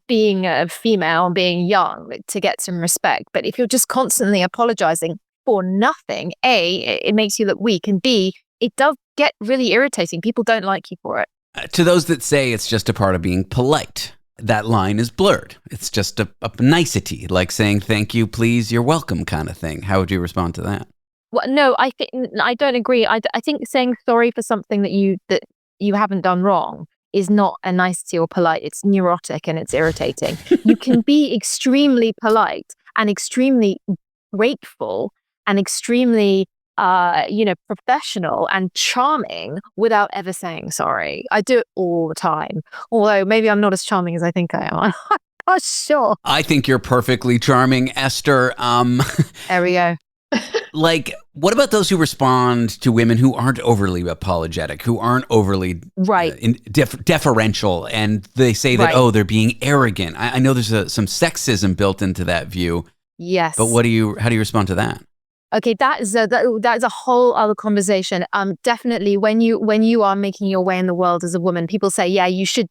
being a female and being young to get some respect. But if you're just constantly apologizing for nothing, A, it makes you look weak, and B, it does get really irritating. People don't like you for it. To those that say it's just a part of being polite, that line is blurred. It's just a nicety, like saying thank you, please, you're welcome kind of thing. How would you respond to that? Well, no, I don't agree. I think saying sorry for something that you haven't done wrong is not a nicety or polite. It's neurotic and it's irritating. You can be extremely polite and extremely grateful and extremely professional and charming without ever saying sorry. I do it all the time. Although maybe I'm not as charming as I think I am. I'm not sure. I think you're perfectly charming, Esther. There we go. What about those who respond to women who aren't overly apologetic, who aren't overly deferential, and they say that, oh, they're being arrogant? I know there's some sexism built into that view. Yes. But how do you respond to that? Okay, that is a whole other conversation. Definitely when you are making your way in the world as a woman, people say, yeah, you should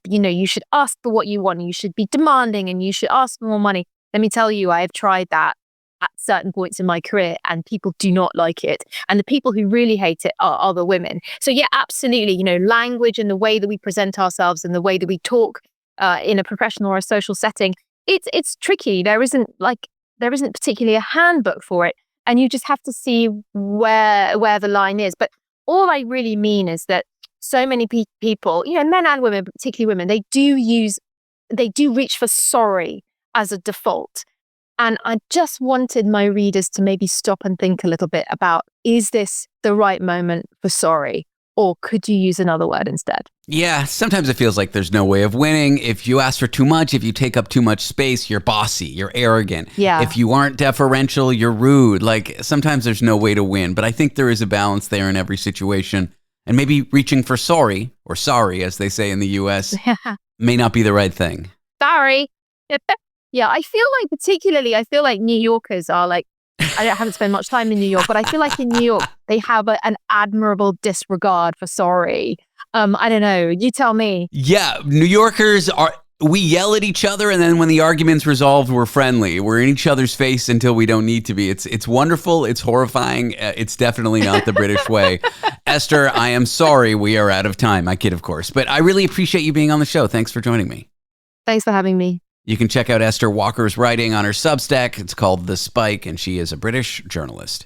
ask for what you want. You should be demanding and you should ask for more money. Let me tell you, I have tried that at certain points in my career and people do not like it. And the people who really hate it are other women. So yeah, absolutely. Language and the way that we present ourselves and the way that we talk in a professional or a social setting, it's tricky. There isn't particularly a handbook for it. And you just have to see where the line is. But all I really mean is that so many people, men and women, particularly women, they do reach for sorry as a default. And I just wanted my readers to maybe stop and think a little bit about, is this the right moment for sorry? Or could you use another word instead? Yeah, sometimes it feels like there's no way of winning. If you ask for too much, if you take up too much space, you're bossy, you're arrogant. Yeah. If you aren't deferential, you're rude. Like, sometimes there's no way to win. But I think there is a balance there in every situation. And maybe reaching for sorry, or sorry, as they say in the U.S., may not be the right thing. Sorry. Yeah, I feel like New Yorkers are like, I haven't spent much time in New York, but I feel like in New York, they have an admirable disregard for sorry. I don't know. You tell me. Yeah, New Yorkers we yell at each other, and then when the argument's resolved, we're friendly. We're in each other's face until we don't need to be. It's wonderful. It's horrifying. It's definitely not the British way. Esther, I am sorry we are out of time. I kid, of course. But I really appreciate you being on the show. Thanks for joining me. Thanks for having me. You can check out Esther Walker's writing on her Substack. It's called The Spike, and she is a British journalist.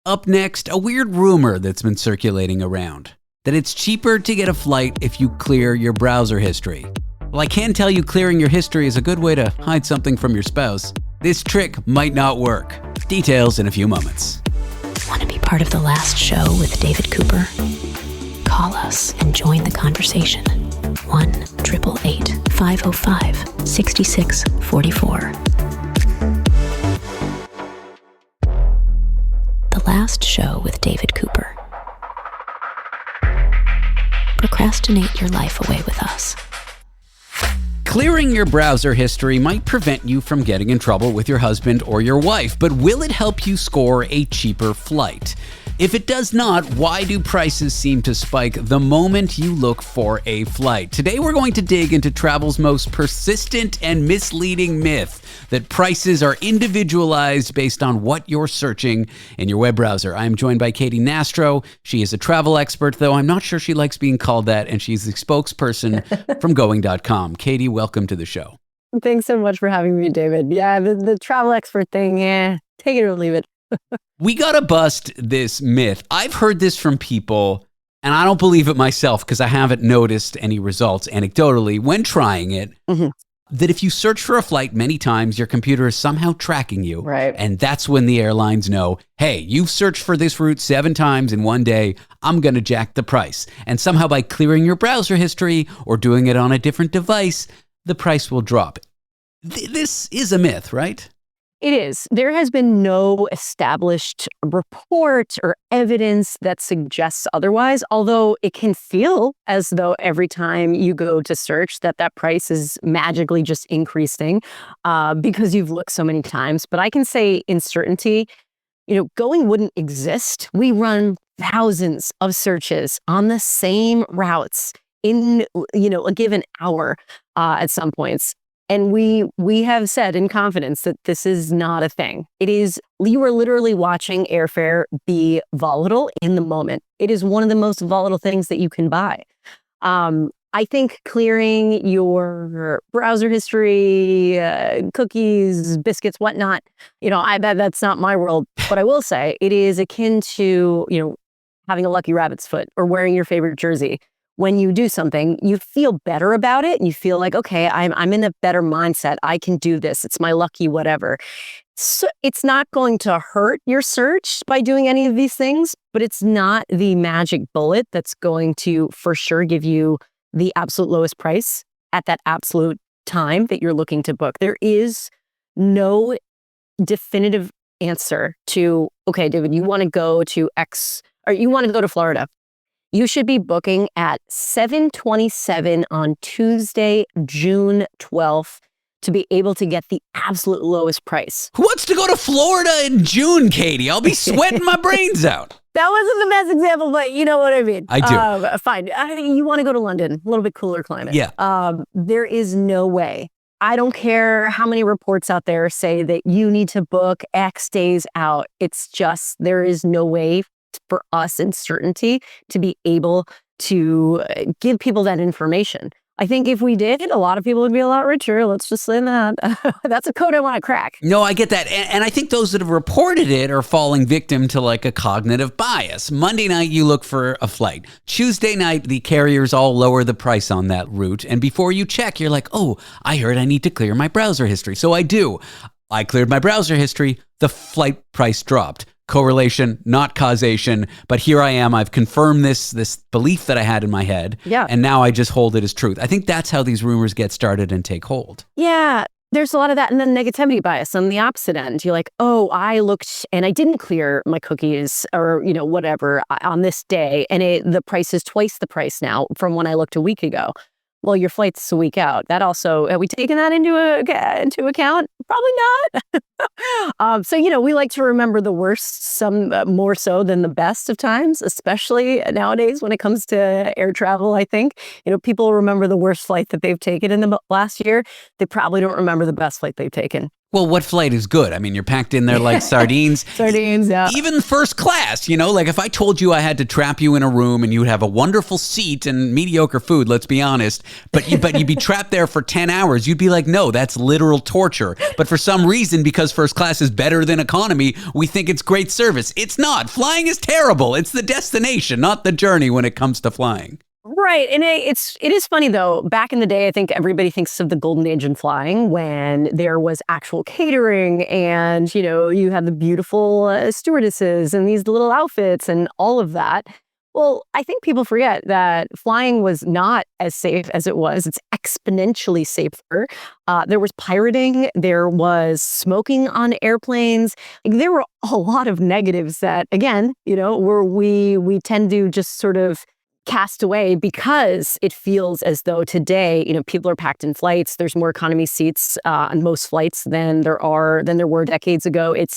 Up next, a weird rumor that's been circulating around, that it's cheaper to get a flight if you clear your browser history. Well, I can tell you clearing your history is a good way to hide something from your spouse. This trick might not work. Details in a few moments. Want to be part of the last show with David Cooper? Call us and join the conversation. 1-888-505-6644. The last show with David Cooper. Procrastinate your life away with us. Clearing your browser history might prevent you from getting in trouble with your husband or your wife, but will it help you score a cheaper flight? If it does not, why do prices seem to spike the moment you look for a flight? Today we're going to dig into travel's most persistent and misleading myth, that prices are individualized based on what you're searching in your web browser. I'm joined by Katy Nastro. She is a travel expert, though I'm not sure she likes being called that, and she's the spokesperson from going.com. Katy, welcome to the show. Thanks so much for having me, David. Yeah, the travel expert thing, take it or leave it. We gotta bust this myth. I've heard this from people, and I don't believe it myself because I haven't noticed any results anecdotally when trying it, that if you search for a flight many times, your computer is somehow tracking you. Right. And that's when the airlines know, hey, you've searched for this route 7 times in one day, I'm gonna jack the price. And somehow by clearing your browser history or doing it on a different device, the price will drop. This is a myth, right? It is. There has been no established report or evidence that suggests otherwise, although it can feel as though every time you go to search that price is magically just increasing because you've looked so many times. But I can say in certainty, going wouldn't exist. We run thousands of searches on the same routes in, a given hour at some points. And we have said in confidence that this is not a thing. You are literally watching airfare be volatile in the moment. It is one of the most volatile things that you can buy. I think clearing your browser history, cookies, biscuits, whatnot, that's not my world. But I will say it is akin to, having a lucky rabbit's foot or wearing your favorite jersey. When you do something, you feel better about it and you feel like, okay, I'm in a better mindset. I can do this. It's my lucky whatever. So it's not going to hurt your search by doing any of these things, but it's not the magic bullet that's going to for sure give you the absolute lowest price at that absolute time that you're looking to book. There is no definitive answer to, okay, David, you want to go to X or you want to go to Florida. You should be booking at 7:27 on Tuesday, June 12th to be able to get the absolute lowest price. Who wants to go to Florida in June, Katie? I'll be sweating my brains out. That wasn't the best example, but you know what I mean. I do. Fine. You want to go to London, a little bit cooler climate. Yeah. There is no way. I don't care how many reports out there say that you need to book X days out. It's just, there is no way for us in certainty to be able to give people that information. I think if we did, a lot of people would be a lot richer. Let's just say that. That's a code I want to crack. No, I get that. And I think those that have reported it are falling victim to like a cognitive bias. Monday night, you look for a flight. Tuesday night, the carriers all lower the price on that route. And before you check, you're like, oh, I heard I need to clear my browser history. So I do. I cleared my browser history. The flight price dropped. Correlation, not causation, but here I am. I've confirmed this belief that I had in my head, and now I just hold it as truth. I think that's how these rumors get started and take hold. Yeah, there's a lot of that, and then negativity bias on the opposite end. You're like, oh, I looked and I didn't clear my cookies or whatever on this day, and the price is twice the price now from when I looked a week ago. Well, your flight's a week out. That also, have we taken that into account? Probably not. So, we like to remember the worst, some more so than the best of times, especially nowadays when it comes to air travel, I think. People remember the worst flight that they've taken in the last year. They probably don't remember the best flight they've taken. Well, what flight is good? I mean, you're packed in there like sardines. Sardines, yeah. Even first class, like if I told you I had to trap you in a room and you'd have a wonderful seat and mediocre food, let's be honest, but you'd be trapped there for 10 hours, you'd be like, no, that's literal torture. But for some reason, because first class is better than economy, we think it's great service. It's not. Flying is terrible. It's the destination, not the journey when it comes to flying. Right. And it is funny, though. Back in the day, I think everybody thinks of the golden age in flying when there was actual catering and, you had the beautiful stewardesses and these little outfits and all of that. Well, I think people forget that flying was not as safe as it was. It's exponentially safer. There was pirating. There was smoking on airplanes. There were a lot of negatives that, again, where we tend to just sort of cast away because it feels as though today, people are packed in flights. There's more economy seats on most flights than there were decades ago. It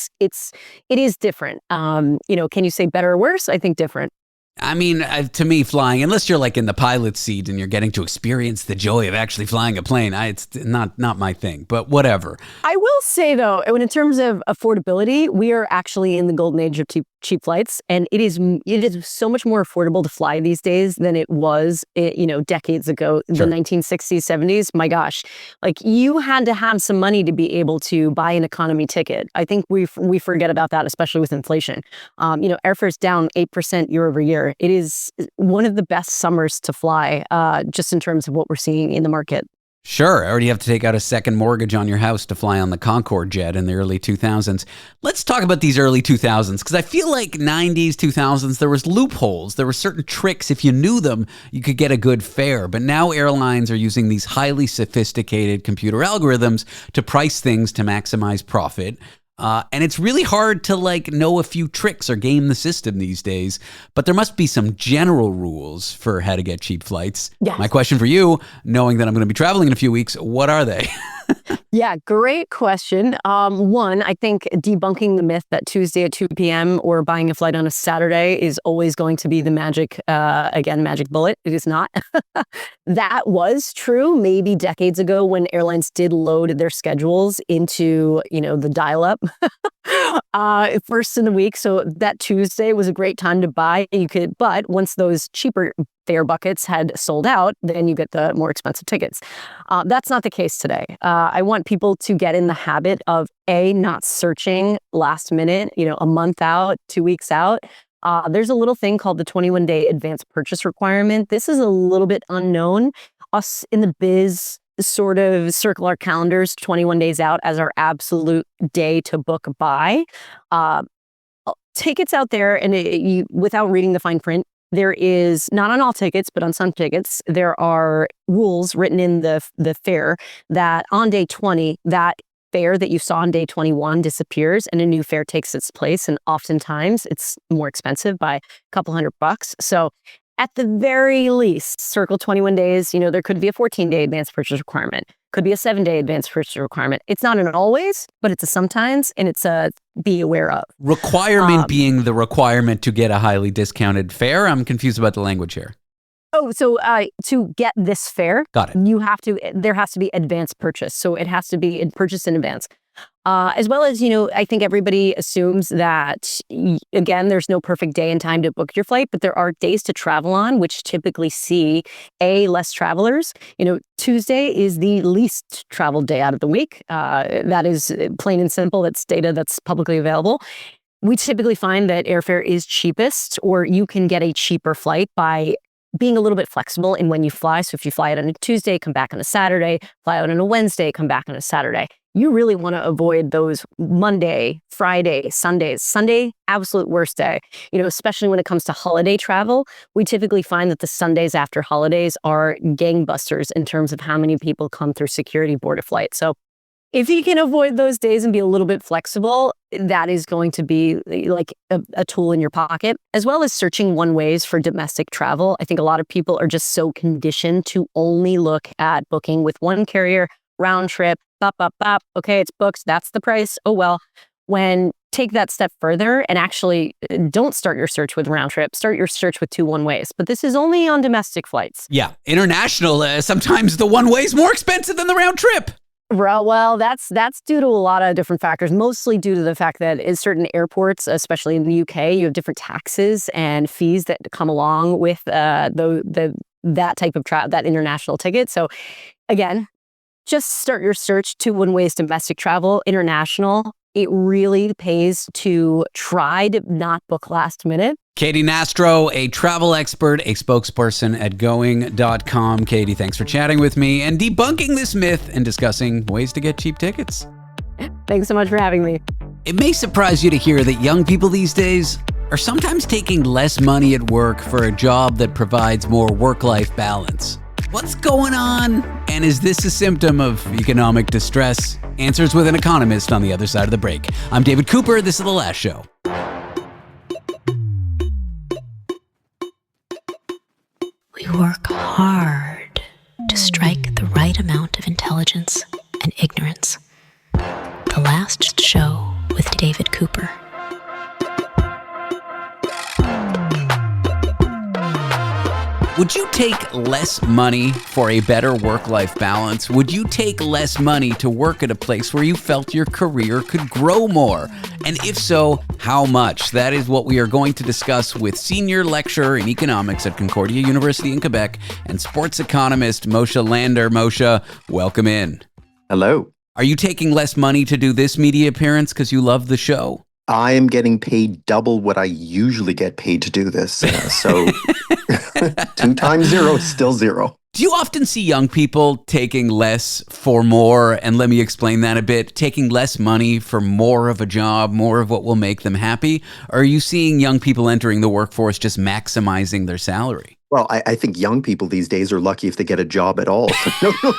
is different. Can you say better or worse? I think different. I mean, to me, flying, unless you're like in the pilot's seat and you're getting to experience the joy of actually flying a plane, it's not my thing, but whatever. I will say, though, in terms of affordability, we are actually in the golden age of cheap flights, and it is so much more affordable to fly these days than it was, decades ago, Sure. The 1960s, 70s. My gosh, like you had to have some money to be able to buy an economy ticket. I think we forget about that, especially with inflation. Airfare's down 8% year over year. It is one of the best summers to fly, just in terms of what we're seeing in the market. Sure, I already have to take out a second mortgage on your house to fly on the Concorde jet in the early 2000s. Let's talk about these early 2000s, because I feel like 90s, 2000s, there was loopholes. There were certain tricks. If you knew them, you could get a good fare. But now airlines are using these highly sophisticated computer algorithms to price things to maximize profit. And it's really hard to know a few tricks or game the system these days, but there must be some general rules for how to get cheap flights. Yes. My question for you, knowing that I'm going to be traveling in a few weeks, what are they? Yeah, great question. One, I think debunking the myth that Tuesday at 2 p.m. or buying a flight on a Saturday is always going to be the magic bullet. It is not. That was true maybe decades ago when airlines did load their schedules into, the dial-up first in the week. So that Tuesday was a great time to buy. But once those cheaper fare buckets had sold out, then you get the more expensive tickets. That's not the case today. I want people to get in the habit of not searching last minute, a month out, 2 weeks out. There's a little thing called the 21-day advance purchase requirement. This is a little bit unknown. Us in the biz sort of circle our calendars 21 days out as our absolute day to book buy. Tickets out there, and without reading the fine print, there is, not on all tickets, but on some tickets, there are rules written in the fare that on day 20, that fare that you saw on day 21 disappears and a new fare takes its place. And oftentimes it's more expensive by a couple $100. So at the very least, circle 21 days. There could be a 14-day advance purchase requirement. Could be a 7-day advance purchase requirement. It's not an always, but it's a sometimes, and it's a be aware of. Requirement being the requirement to get a highly discounted fare? I'm confused about the language here. Oh, so to get this fare, Got it. there has to be advance purchase. So it has to be purchased in advance. As well as, I think everybody assumes that, again, there's no perfect day and time to book your flight, but there are days to travel on, which typically see, less travelers. Tuesday is the least traveled day out of the week. That is plain and simple. That's data that's publicly available. We typically find that airfare is cheapest, or you can get a cheaper flight by being a little bit flexible in when you fly. So if you fly out on a Tuesday, come back on a Saturday, fly out on a Wednesday, come back on a Saturday. You really want to avoid those Monday, Friday, Sundays. Sunday, absolute worst day. Especially when it comes to holiday travel, we typically find that the Sundays after holidays are gangbusters in terms of how many people come through security board a flight. So if you can avoid those days and be a little bit flexible, that is going to be like a tool in your pocket, as well as searching one ways for domestic travel. I think a lot of people are just so conditioned to only look at booking with one carrier, round trip, okay, it's booked, that's the price. Oh, well, take that step further and actually don't start your search with round trip, start your search with 2 one-ways. But this is only on domestic flights. Yeah, international, sometimes the one way is more expensive than the round trip. Well, that's due to a lot of different factors, mostly due to the fact that in certain airports, especially in the UK, you have different taxes and fees that come along with that type of that international ticket. So again, just start your search 2 one-ways domestic travel, international. It really pays to try to not book last minute. Katy Nastro, a travel expert, a spokesperson at going.com. Katy, thanks for chatting with me and debunking this myth and discussing ways to get cheap tickets. Thanks so much for having me. It may surprise you to hear that young people these days are sometimes taking less money at work for a job that provides more work-life balance. What's going on? And is this a symptom of economic distress? Answers with an economist on the other side of the break. I'm David Cooper. This is The Last Show. We work hard to strike the right amount of intelligence and ignorance. The Last Show with David Cooper. Would you take less money for a better work-life balance? Would you take less money to work at a place where you felt your career could grow more? And if so, how much? That is what we are going to discuss with senior lecturer in economics at Concordia University in Quebec and sports economist Moshe Lander. Moshe, welcome in. Hello. Are you taking less money to do this media appearance because you love the show? I am getting paid double what I usually get paid to do this. So 2 times 0 is still 0. Do you often see young people taking less for more? And let me explain that a bit. Taking less money for more of a job, more of what will make them happy? Or are you seeing young people entering the workforce just maximizing their salary? Well, I think young people these days are lucky if they get a job at all. So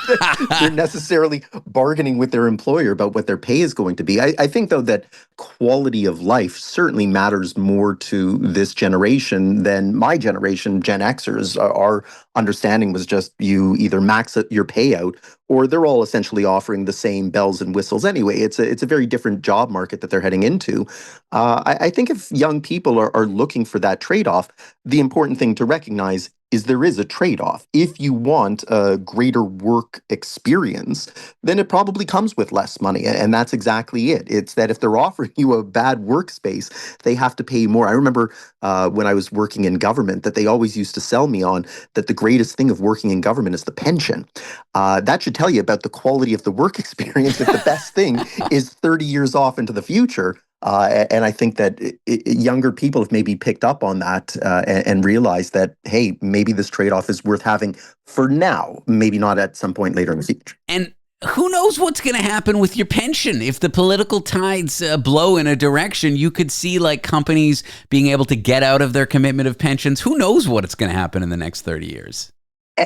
they're necessarily bargaining with their employer about what their pay is going to be. I think, though, that quality of life certainly matters more to this generation than my generation, Gen Xers. Our understanding was just you either max your payout or they're all essentially offering the same bells and whistles anyway. It's a very different job market that they're heading into. I think if young people are looking for that trade-off, the important thing to recognize is there is a trade-off. If you want a greater work experience, then it probably comes with less money. And that's exactly it. It's that if they're offering you a bad workspace, they have to pay more. I remember when I was working in government that they always used to sell me on that the greatest thing of working in government is the pension. That should tell you about the quality of the work experience if the best thing is 30 years off into the future. And I think that younger people have maybe picked up on that and realized that, hey, maybe this trade-off is worth having for now, maybe not at some point later in the future. And who knows what's going to happen with your pension? If the political tides blow in a direction, you could see like companies being able to get out of their commitment of pensions. Who knows what's going to happen in the next 30 years?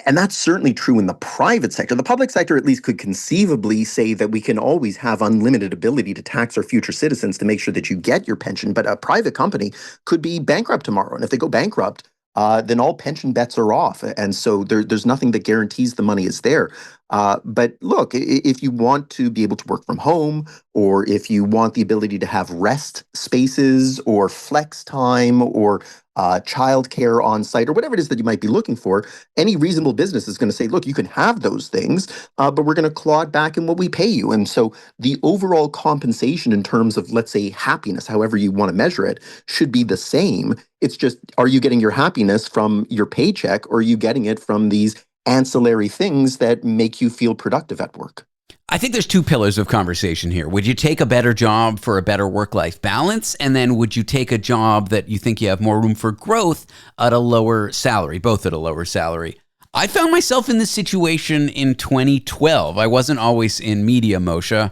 And that's certainly true in the private sector. The public sector at least could conceivably say that we can always have unlimited ability to tax our future citizens to make sure that you get your pension. But a private company could be bankrupt tomorrow. And if they go bankrupt, then all pension bets are off. And so there's nothing that guarantees the money is there. But look, if you want to be able to work from home, or if you want the ability to have rest spaces or flex time or childcare on site or whatever it is that you might be looking for, any reasonable business is going to say, look, you can have those things, but we're going to claw it back in what we pay you. And so the overall compensation in terms of, let's say, happiness, however you want to measure it, should be the same. It's just, are you getting your happiness from your paycheck, or are you getting it from these ancillary things that make you feel productive at work? I think there's two pillars of conversation here. Would you take a better job for a better work-life balance? And then would you take a job that you think you have more room for growth at a lower salary, both at a lower salary? I found myself in this situation in 2012. I wasn't always in media, Moshe.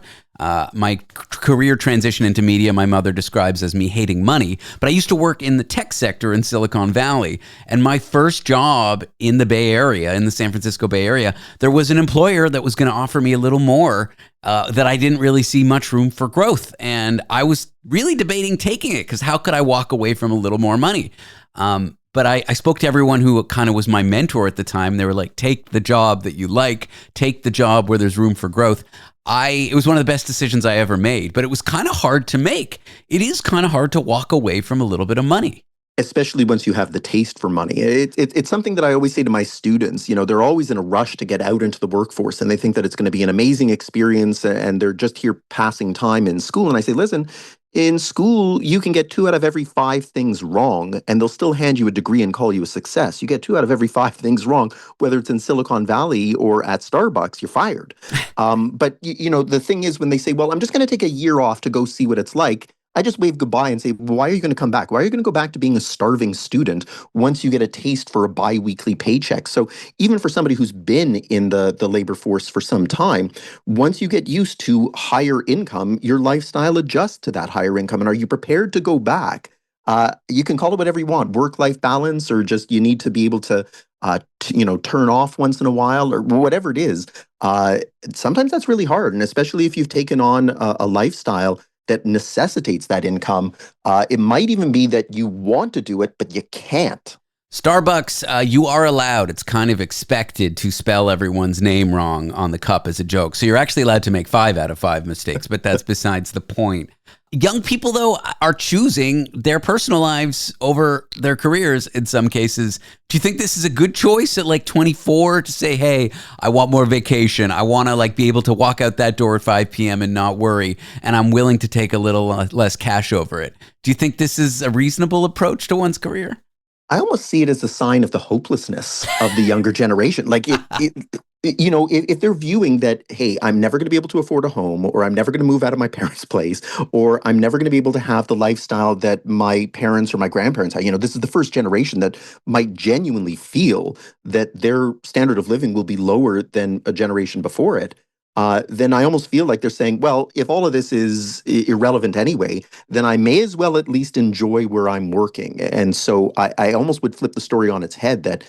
My career transition into media, my mother describes as me hating money, but I used to work in the tech sector in Silicon Valley. And my first job in the Bay Area, in the San Francisco Bay Area, there was an employer that was going to offer me a little more that I didn't really see much room for growth. And I was really debating taking it, because how could I walk away from a little more money? But I spoke to everyone who kind of was my mentor at the time. They were like, take the job that you like, take the job where there's room for growth. It was one of the best decisions I ever made, but it was kind of hard to make. It is kind of hard to walk away from a little bit of money. Especially once you have the taste for money. It's something that I always say to my students. You know, they're always in a rush to get out into the workforce, and they think that it's going to be an amazing experience, and they're just here passing time in school. And I say, listen, in school, you can get 2 out of every 5 things wrong, and they'll still hand you a degree and call you a success. You get 2 out of every 5 things wrong, whether it's in Silicon Valley or at Starbucks, you're fired. But, you know, the thing is, when they say, well, I'm just going to take a year off to go see what it's like, I just wave goodbye and say, why are you going to come back? Why are you going to go back to being a starving student once you get a taste for a biweekly paycheck? So even for somebody who's been in the labor force for some time, once you get used to higher income, your lifestyle adjusts to that higher income. And are you prepared to go back? You can call it whatever you want, work-life balance, or just you need to be able to turn off once in a while, or whatever it is. Sometimes that's really hard. And especially if you've taken on a lifestyle that necessitates that income, it might even be that you want to do it, but you can't. Starbucks, you are allowed, it's kind of expected to spell everyone's name wrong on the cup as a joke. So you're actually allowed to make 5 out of 5 mistakes, but that's besides the point. Young people, though, are choosing their personal lives over their careers in some cases. Do you think this is a good choice at like 24 to say, hey, I want more vacation. I want to be able to walk out that door at 5 p.m. and not worry, and I'm willing to take a little less cash over it. Do you think this is a reasonable approach to one's career? I almost see it as a sign of the hopelessness of the younger generation. Like, if they're viewing that, hey, I'm never going to be able to afford a home, or I'm never going to move out of my parents' place, or I'm never going to be able to have the lifestyle that my parents or my grandparents had. This is the first generation that might genuinely feel that their standard of living will be lower than a generation before it. Then I almost feel like they're saying, well, if all of this is irrelevant anyway, then I may as well at least enjoy where I'm working. And so I almost would flip the story on its head, that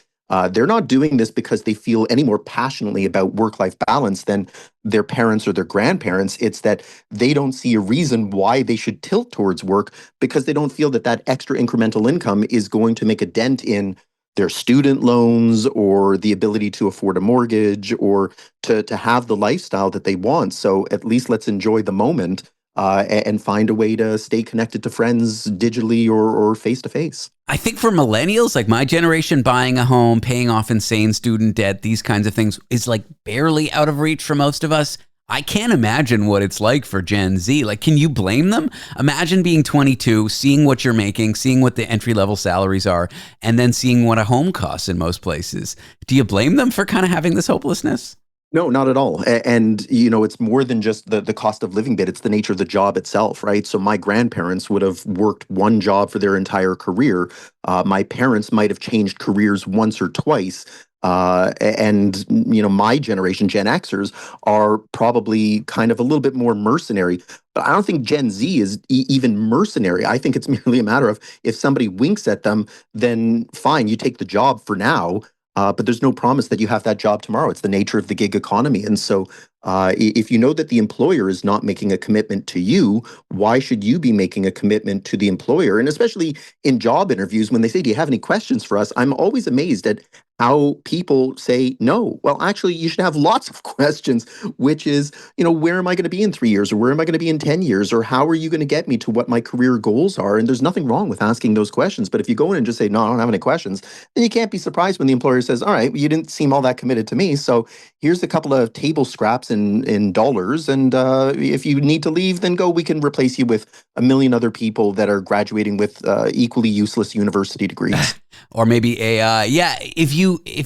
they're not doing this because they feel any more passionately about work-life balance than their parents or their grandparents. It's that they don't see a reason why they should tilt towards work, because they don't feel that that extra incremental income is going to make a dent in their student loans, or the ability to afford a mortgage, or to have the lifestyle that they want. So at least let's enjoy the moment and find a way to stay connected to friends digitally or face-to-face. I think for millennials, like my generation, buying a home, paying off insane student debt, these kinds of things is like barely out of reach for most of us. I can't imagine what it's like for Gen Z. Like, can you blame them? Imagine being 22, seeing what you're making, seeing what the entry-level salaries are, and then seeing what a home costs in most places. Do you blame them for kind of having this hopelessness? No, not at all. And, it's more than just the cost of living bit. It's the nature of the job itself, right? So my grandparents would have worked one job for their entire career. My parents might have changed careers once or twice. And my generation, Gen Xers, are probably kind of a little bit more mercenary. But I don't think Gen Z is even mercenary. I think it's merely a matter of, if somebody winks at them, then fine, you take the job for now. But there's no promise that you have that job tomorrow. It's the nature of the gig economy. And so If you know that the employer is not making a commitment to you, why should you be making a commitment to the employer? And especially in job interviews, when they say, do you have any questions for us? I'm always amazed at how people say no. Well, actually, you should have lots of questions, which is, where am I going to be in 3 years? Or where am I going to be in 10 years? Or how are you going to get me to what my career goals are? And there's nothing wrong with asking those questions. But if you go in and just say, no, I don't have any questions, then you can't be surprised when the employer says, all right, well, you didn't seem all that committed to me. So here's a couple of table scraps in dollars. And if you need to leave, then go. We can replace you with a million other people that are graduating with equally useless university degrees. Or maybe AI. Yeah, if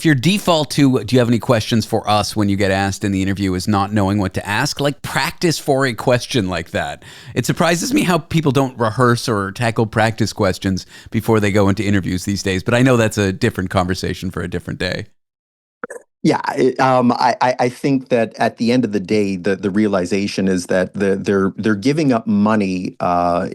your default to do you have any questions for us when you get asked in the interview is not knowing what to ask, like practice for a question like that. It surprises me how people don't rehearse or tackle practice questions before they go into interviews these days. But I know that's a different conversation for a different day. Yeah, I think that at the end of the day, the realization is that they're giving up money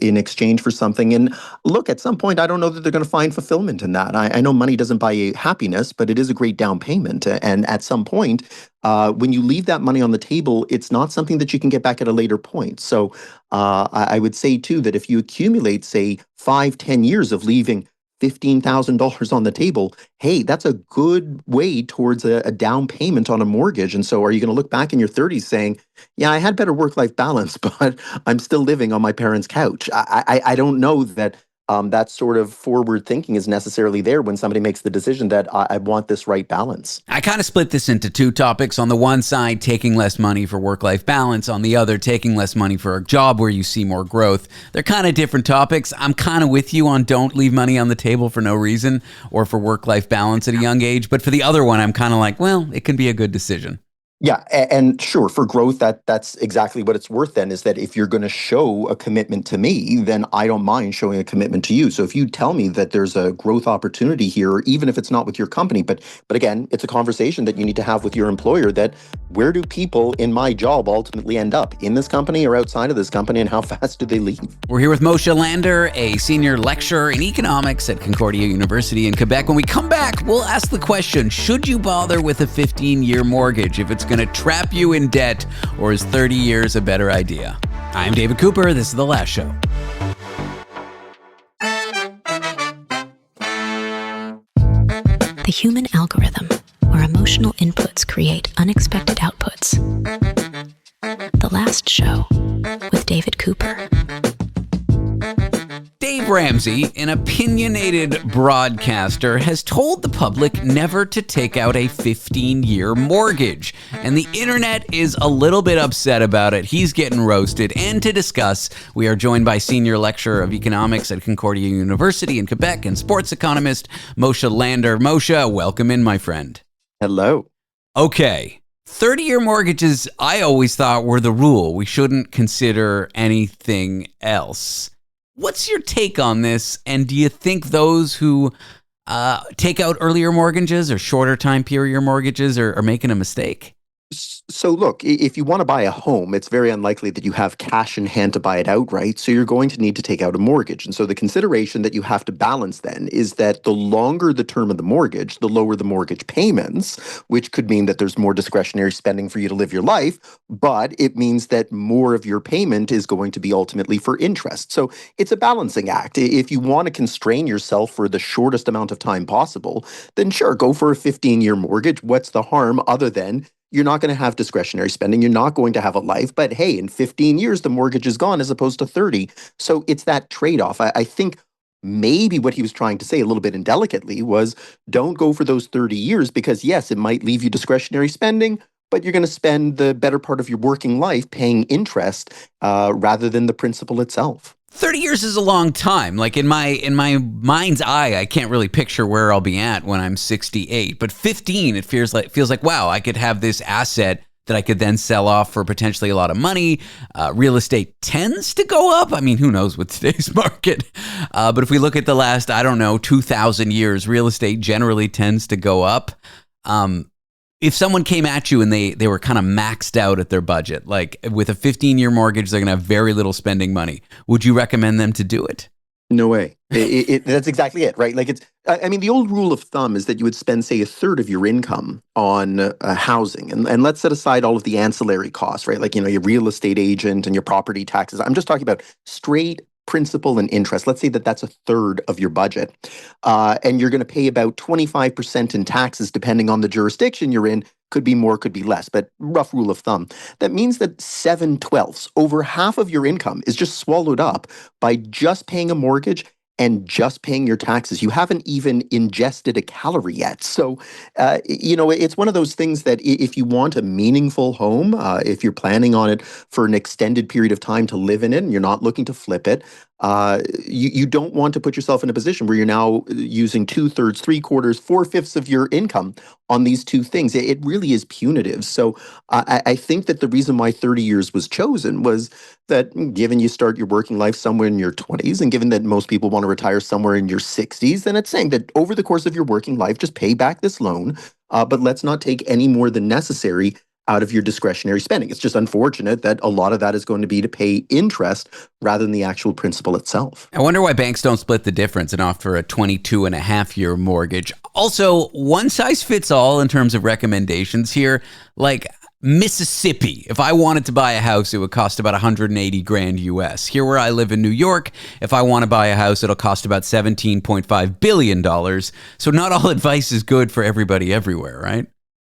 in exchange for something. And look, at some point, I don't know that they're going to find fulfillment in that. I know money doesn't buy you happiness, but it is a great down payment. And at some point, when you leave that money on the table, it's not something that you can get back at a later point. So I would say, too, that if you accumulate, say, 5-10 years of leaving $15,000 on the table, hey, that's a good way towards a down payment on a mortgage. And so are you going to look back in your 30s saying, yeah, I had better work-life balance, but I'm still living on my parents' couch? I don't know that that sort of forward thinking is necessarily there when somebody makes the decision that I want this right balance. I kind of split this into two topics. On the one side, taking less money for work-life balance. On the other, taking less money for a job where you see more growth. They're kind of different topics. I'm kind of with you on don't leave money on the table for no reason or for work-life balance at a young age. But for the other one, I'm kind of like, well, it can be a good decision. Yeah, and sure, for growth, that's exactly what it's worth then, is that if you're going to show a commitment to me, then I don't mind showing a commitment to you. So if you tell me that there's a growth opportunity here, even if it's not with your company, but again, it's a conversation that you need to have with your employer, that where do people in my job ultimately end up, in this company or outside of this company, and how fast do they leave? We're here with Moshe Lander, a senior lecturer in economics at Concordia University in Quebec. When we come back, we'll ask the question, should you bother with a 15-year mortgage if it's going to trap you in debt, or is 30 years a better idea? I'm David Cooper. This is The Last Show. The human algorithm, where emotional inputs create unexpected outputs. The Last Show with David Cooper. Dave Ramsey, an opinionated broadcaster, has told the public never to take out a 15-year mortgage. And the internet is a little bit upset about it. He's getting roasted. And to discuss, we are joined by senior lecturer of economics at Concordia University in Quebec and sports economist Moshe Lander. Moshe, welcome in, my friend. Hello. Okay. 30-year mortgages, I always thought, were the rule. We shouldn't consider anything else. What's your take on this? And do you think those who take out earlier mortgages or shorter time period mortgages are making a mistake? So look, if you want to buy a home, it's very unlikely that you have cash in hand to buy it outright. So you're going to need to take out a mortgage. And so the consideration that you have to balance then is that the longer the term of the mortgage, the lower the mortgage payments, which could mean that there's more discretionary spending for you to live your life. But it means that more of your payment is going to be ultimately for interest. So it's a balancing act. If you want to constrain yourself for the shortest amount of time possible, then sure, go for a 15-year mortgage. What's the harm other than you're not going to have discretionary spending. You're not going to have a life. But hey, in 15 years, the mortgage is gone as opposed to 30. So it's that trade-off. I think maybe what he was trying to say a little bit indelicately was don't go for those 30 years because, yes, it might leave you discretionary spending, but you're going to spend the better part of your working life paying interest rather than the principal itself. 30 years is a long time. Like in my mind's eye, I can't really picture where I'll be at when I'm 68. But 15, it feels like wow, I could have this asset that I could then sell off for potentially a lot of money. Real estate tends to go up. I mean, who knows with today's market? But if we look at the last, 2,000 years, real estate generally tends to go up. If someone came at you and they were kind of maxed out at their budget, like with a 15-year mortgage, they're going to have very little spending money. Would you recommend them to do it? No way. That's exactly it, right? Like I mean, the old rule of thumb is that you would spend, say, a third of your income on housing. And let's set aside all of the ancillary costs, right? Like, your real estate agent and your property taxes. I'm just talking about straight principal and interest. Let's say that that's a third of your budget. And you're going to pay about 25% in taxes, depending on the jurisdiction you're in. Could be more, could be less, but rough rule of thumb. That means that 7/12, over half of your income, is just swallowed up by just paying a mortgage and just paying your taxes. You haven't even ingested a calorie yet. So, it's one of those things that if you want a meaningful home, if you're planning on it for an extended period of time to live in it and you're not looking to flip it, you don't want to put yourself in a position where you're now using 2/3, 3/4, 4/5 of your income on these two things. It really is punitive. So I think that the reason why 30 years was chosen was that given you start your working life somewhere in your 20s, and given that most people want to retire somewhere in your 60s, then it's saying that over the course of your working life, just pay back this loan, but let's not take any more than necessary out of your discretionary spending. It's just unfortunate that a lot of that is going to be to pay interest rather than the actual principal itself. I wonder why banks don't split the difference and offer a 22.5-year mortgage. Also, one size fits all in terms of recommendations here. Like Mississippi, if I wanted to buy a house, it would cost about 180 grand US. Here where I live in New York, if I want to buy a house, it'll cost about $17.5 billion. So not all advice is good for everybody everywhere, right?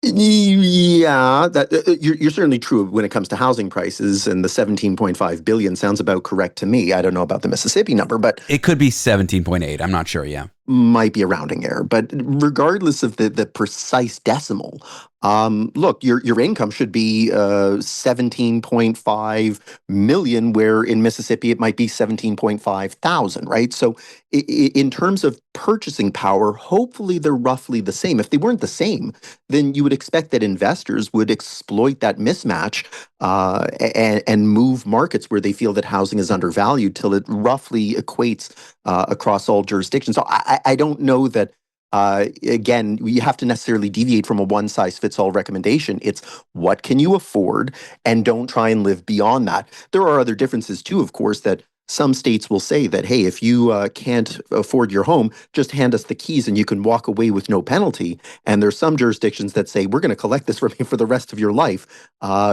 Yeah, that you're certainly true when it comes to housing prices, and the 17.5 billion sounds about correct to me. I don't know about the Mississippi number, but it could be 17.8. I'm not sure. Yeah, might be a rounding error. But regardless of the precise decimal, look, your income should be 17.5 million, where in Mississippi it might be 17.5 thousand, right? So in terms of purchasing power, hopefully they're roughly the same. If they weren't the same, then you would expect that investors would exploit that mismatch and move markets where they feel that housing is undervalued till it roughly equates across all jurisdictions. So I don't know that. Again, you have to necessarily deviate from a one-size-fits-all recommendation. It's what can you afford, and don't try and live beyond that. There are other differences too, of course, that some states will say that, hey, if you can't afford your home, just hand us the keys and you can walk away with no penalty. And there's some jurisdictions that say, we're going to collect this from you for the rest of your life.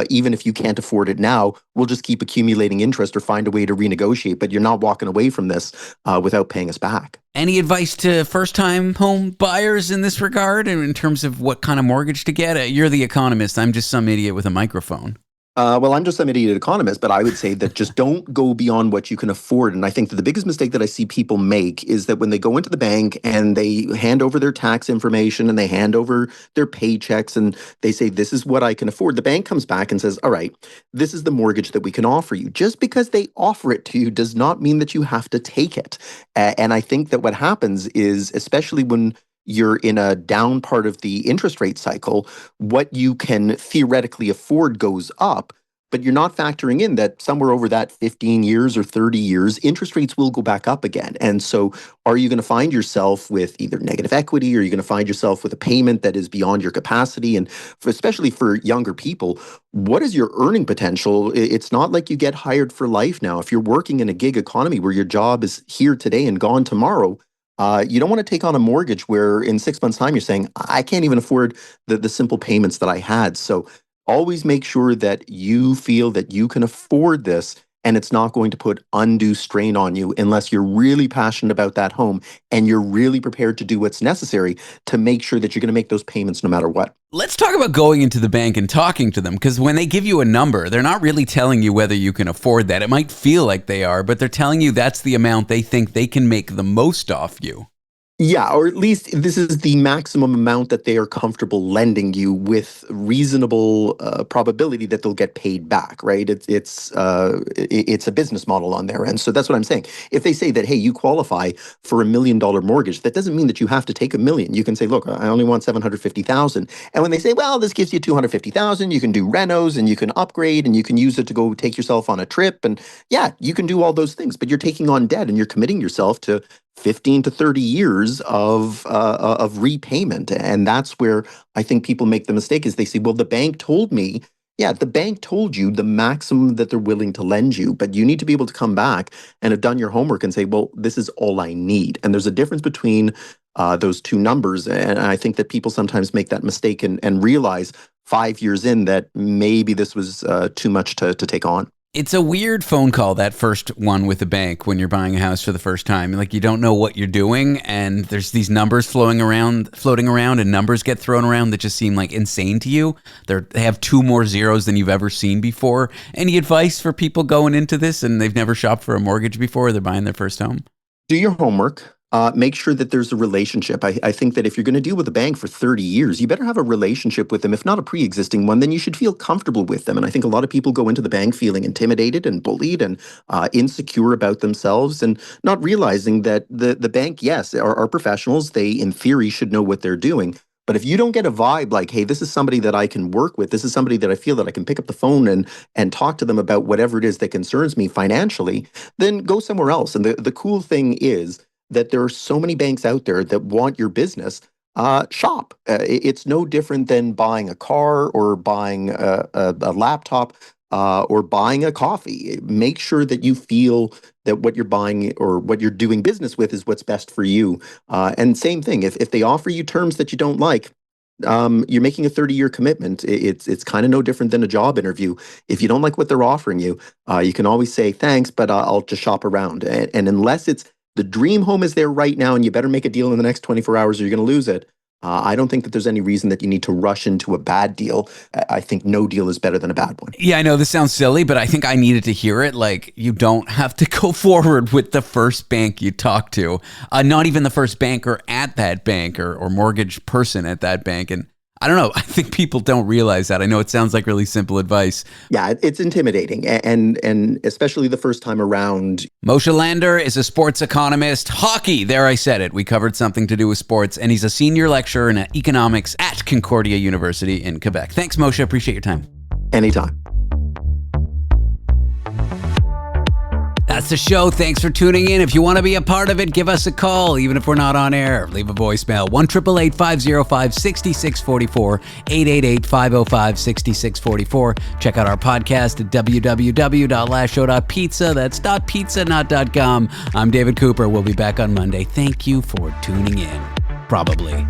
Even if you can't afford it now, we'll just keep accumulating interest or find a way to renegotiate. But you're not walking away from this without paying us back. Any advice to first-time home buyers in this regard, in terms of what kind of mortgage to get? You're the economist. I'm just some idiot with a microphone. Well, I'm just some idiot economist, but I would say that just don't go beyond what you can afford. And I think that the biggest mistake that I see people make is that when they go into the bank and they hand over their tax information and they hand over their paychecks and they say, this is what I can afford, the bank comes back and says, all right, this is the mortgage that we can offer you. Just because they offer it to you does not mean that you have to take it. And I think that what happens is, especially when you're in a down part of the interest rate cycle, what you can theoretically afford goes up, but you're not factoring in that somewhere over that 15 years or 30 years, interest rates will go back up again. And so are you going to find yourself with either negative equity, or are you going to find yourself with a payment that is beyond your capacity? And especially for younger people, what is your earning potential? It's not like you get hired for life now. If you're working in a gig economy where your job is here today and gone tomorrow, you don't want to take on a mortgage where in 6 months' time you're saying, I can't even afford the simple payments that I had. So always make sure that you feel that you can afford this and it's not going to put undue strain on you unless you're really passionate about that home and you're really prepared to do what's necessary to make sure that you're going to make those payments no matter what. Let's talk about going into the bank and talking to them, because when they give you a number, they're not really telling you whether you can afford that. It might feel like they are, but they're telling you that's the amount they think they can make the most off you. Yeah, or at least this is the maximum amount that they are comfortable lending you with reasonable probability that they'll get paid back, right? It's a business model on their end. So that's what I'm saying. If they say that, hey, you qualify for $1 million mortgage, that doesn't mean that you have to take $1 million. You can say, look, I only want 750,000. And when they say, well, this gives you 250,000, you can do renos and you can upgrade and you can use it to go take yourself on a trip. And yeah, you can do all those things, but you're taking on debt and you're committing yourself to 15 to 30 years of repayment. And that's where I think people make the mistake, is they say, well, the bank told me Yeah, the bank told you the maximum that they're willing to lend you, but you need to be able to come back and have done your homework and say, well, this is all I need. And there's a difference between those two numbers. And I think that people sometimes make that mistake and realize 5 years in that maybe this was too much to take on. It's a weird phone call, that first one with the bank when you're buying a house for the first time. Like, you don't know what you're doing, and there's these numbers floating around, and numbers get thrown around that just seem like insane to you. They have 2 more zeros than you've ever seen before. Any advice for people going into this and they've never shopped for a mortgage before, they're buying their first home? Do your homework. Make sure that there's a relationship. I think that if you're going to deal with a bank for 30 years, you better have a relationship with them. If not a pre-existing one, then you should feel comfortable with them. And I think a lot of people go into the bank feeling intimidated and bullied and insecure about themselves, and not realizing that the bank, yes, are professionals. They, in theory, should know what they're doing. But if you don't get a vibe like, hey, this is somebody that I can work with, this is somebody that I feel that I can pick up the phone and talk to them about whatever it is that concerns me financially, then go somewhere else. And the cool thing is that there are so many banks out there that want your business. Shop. It's no different than buying a car or buying a laptop or buying a coffee. Make sure that you feel that what you're buying or what you're doing business with is what's best for you. And same thing, if they offer you terms that you don't like, you're making a 30-year commitment. It's kind of no different than a job interview. If you don't like what they're offering you, you can always say thanks, but I'll just shop around. And unless it's the dream home is there right now, and you better make a deal in the next 24 hours or you're going to lose it. I don't think that there's any reason that you need to rush into a bad deal. I think no deal is better than a bad one. Yeah, I know this sounds silly, but I think I needed to hear it. Like, you don't have to go forward with the first bank you talk to, not even the first banker at that bank or mortgage person at that bank. And I don't know. I think people don't realize that. I know it sounds like really simple advice. Yeah, it's intimidating, and especially the first time around. Moshe Lander is a sports economist. Hockey, there I said it. We covered something to do with sports, and he's a senior lecturer in economics at Concordia University in Quebec. Thanks, Moshe. Appreciate your time. Anytime. That's the show. Thanks for tuning in. If you want to be a part of it, give us a call, even if we're not on air. Leave a voicemail, 1-888-505-6644, 888-505-6644. Check out our podcast at www.lastshow.pizza. That's .pizza, not .com. I'm David Cooper. We'll be back on Monday. Thank you for tuning in. Probably.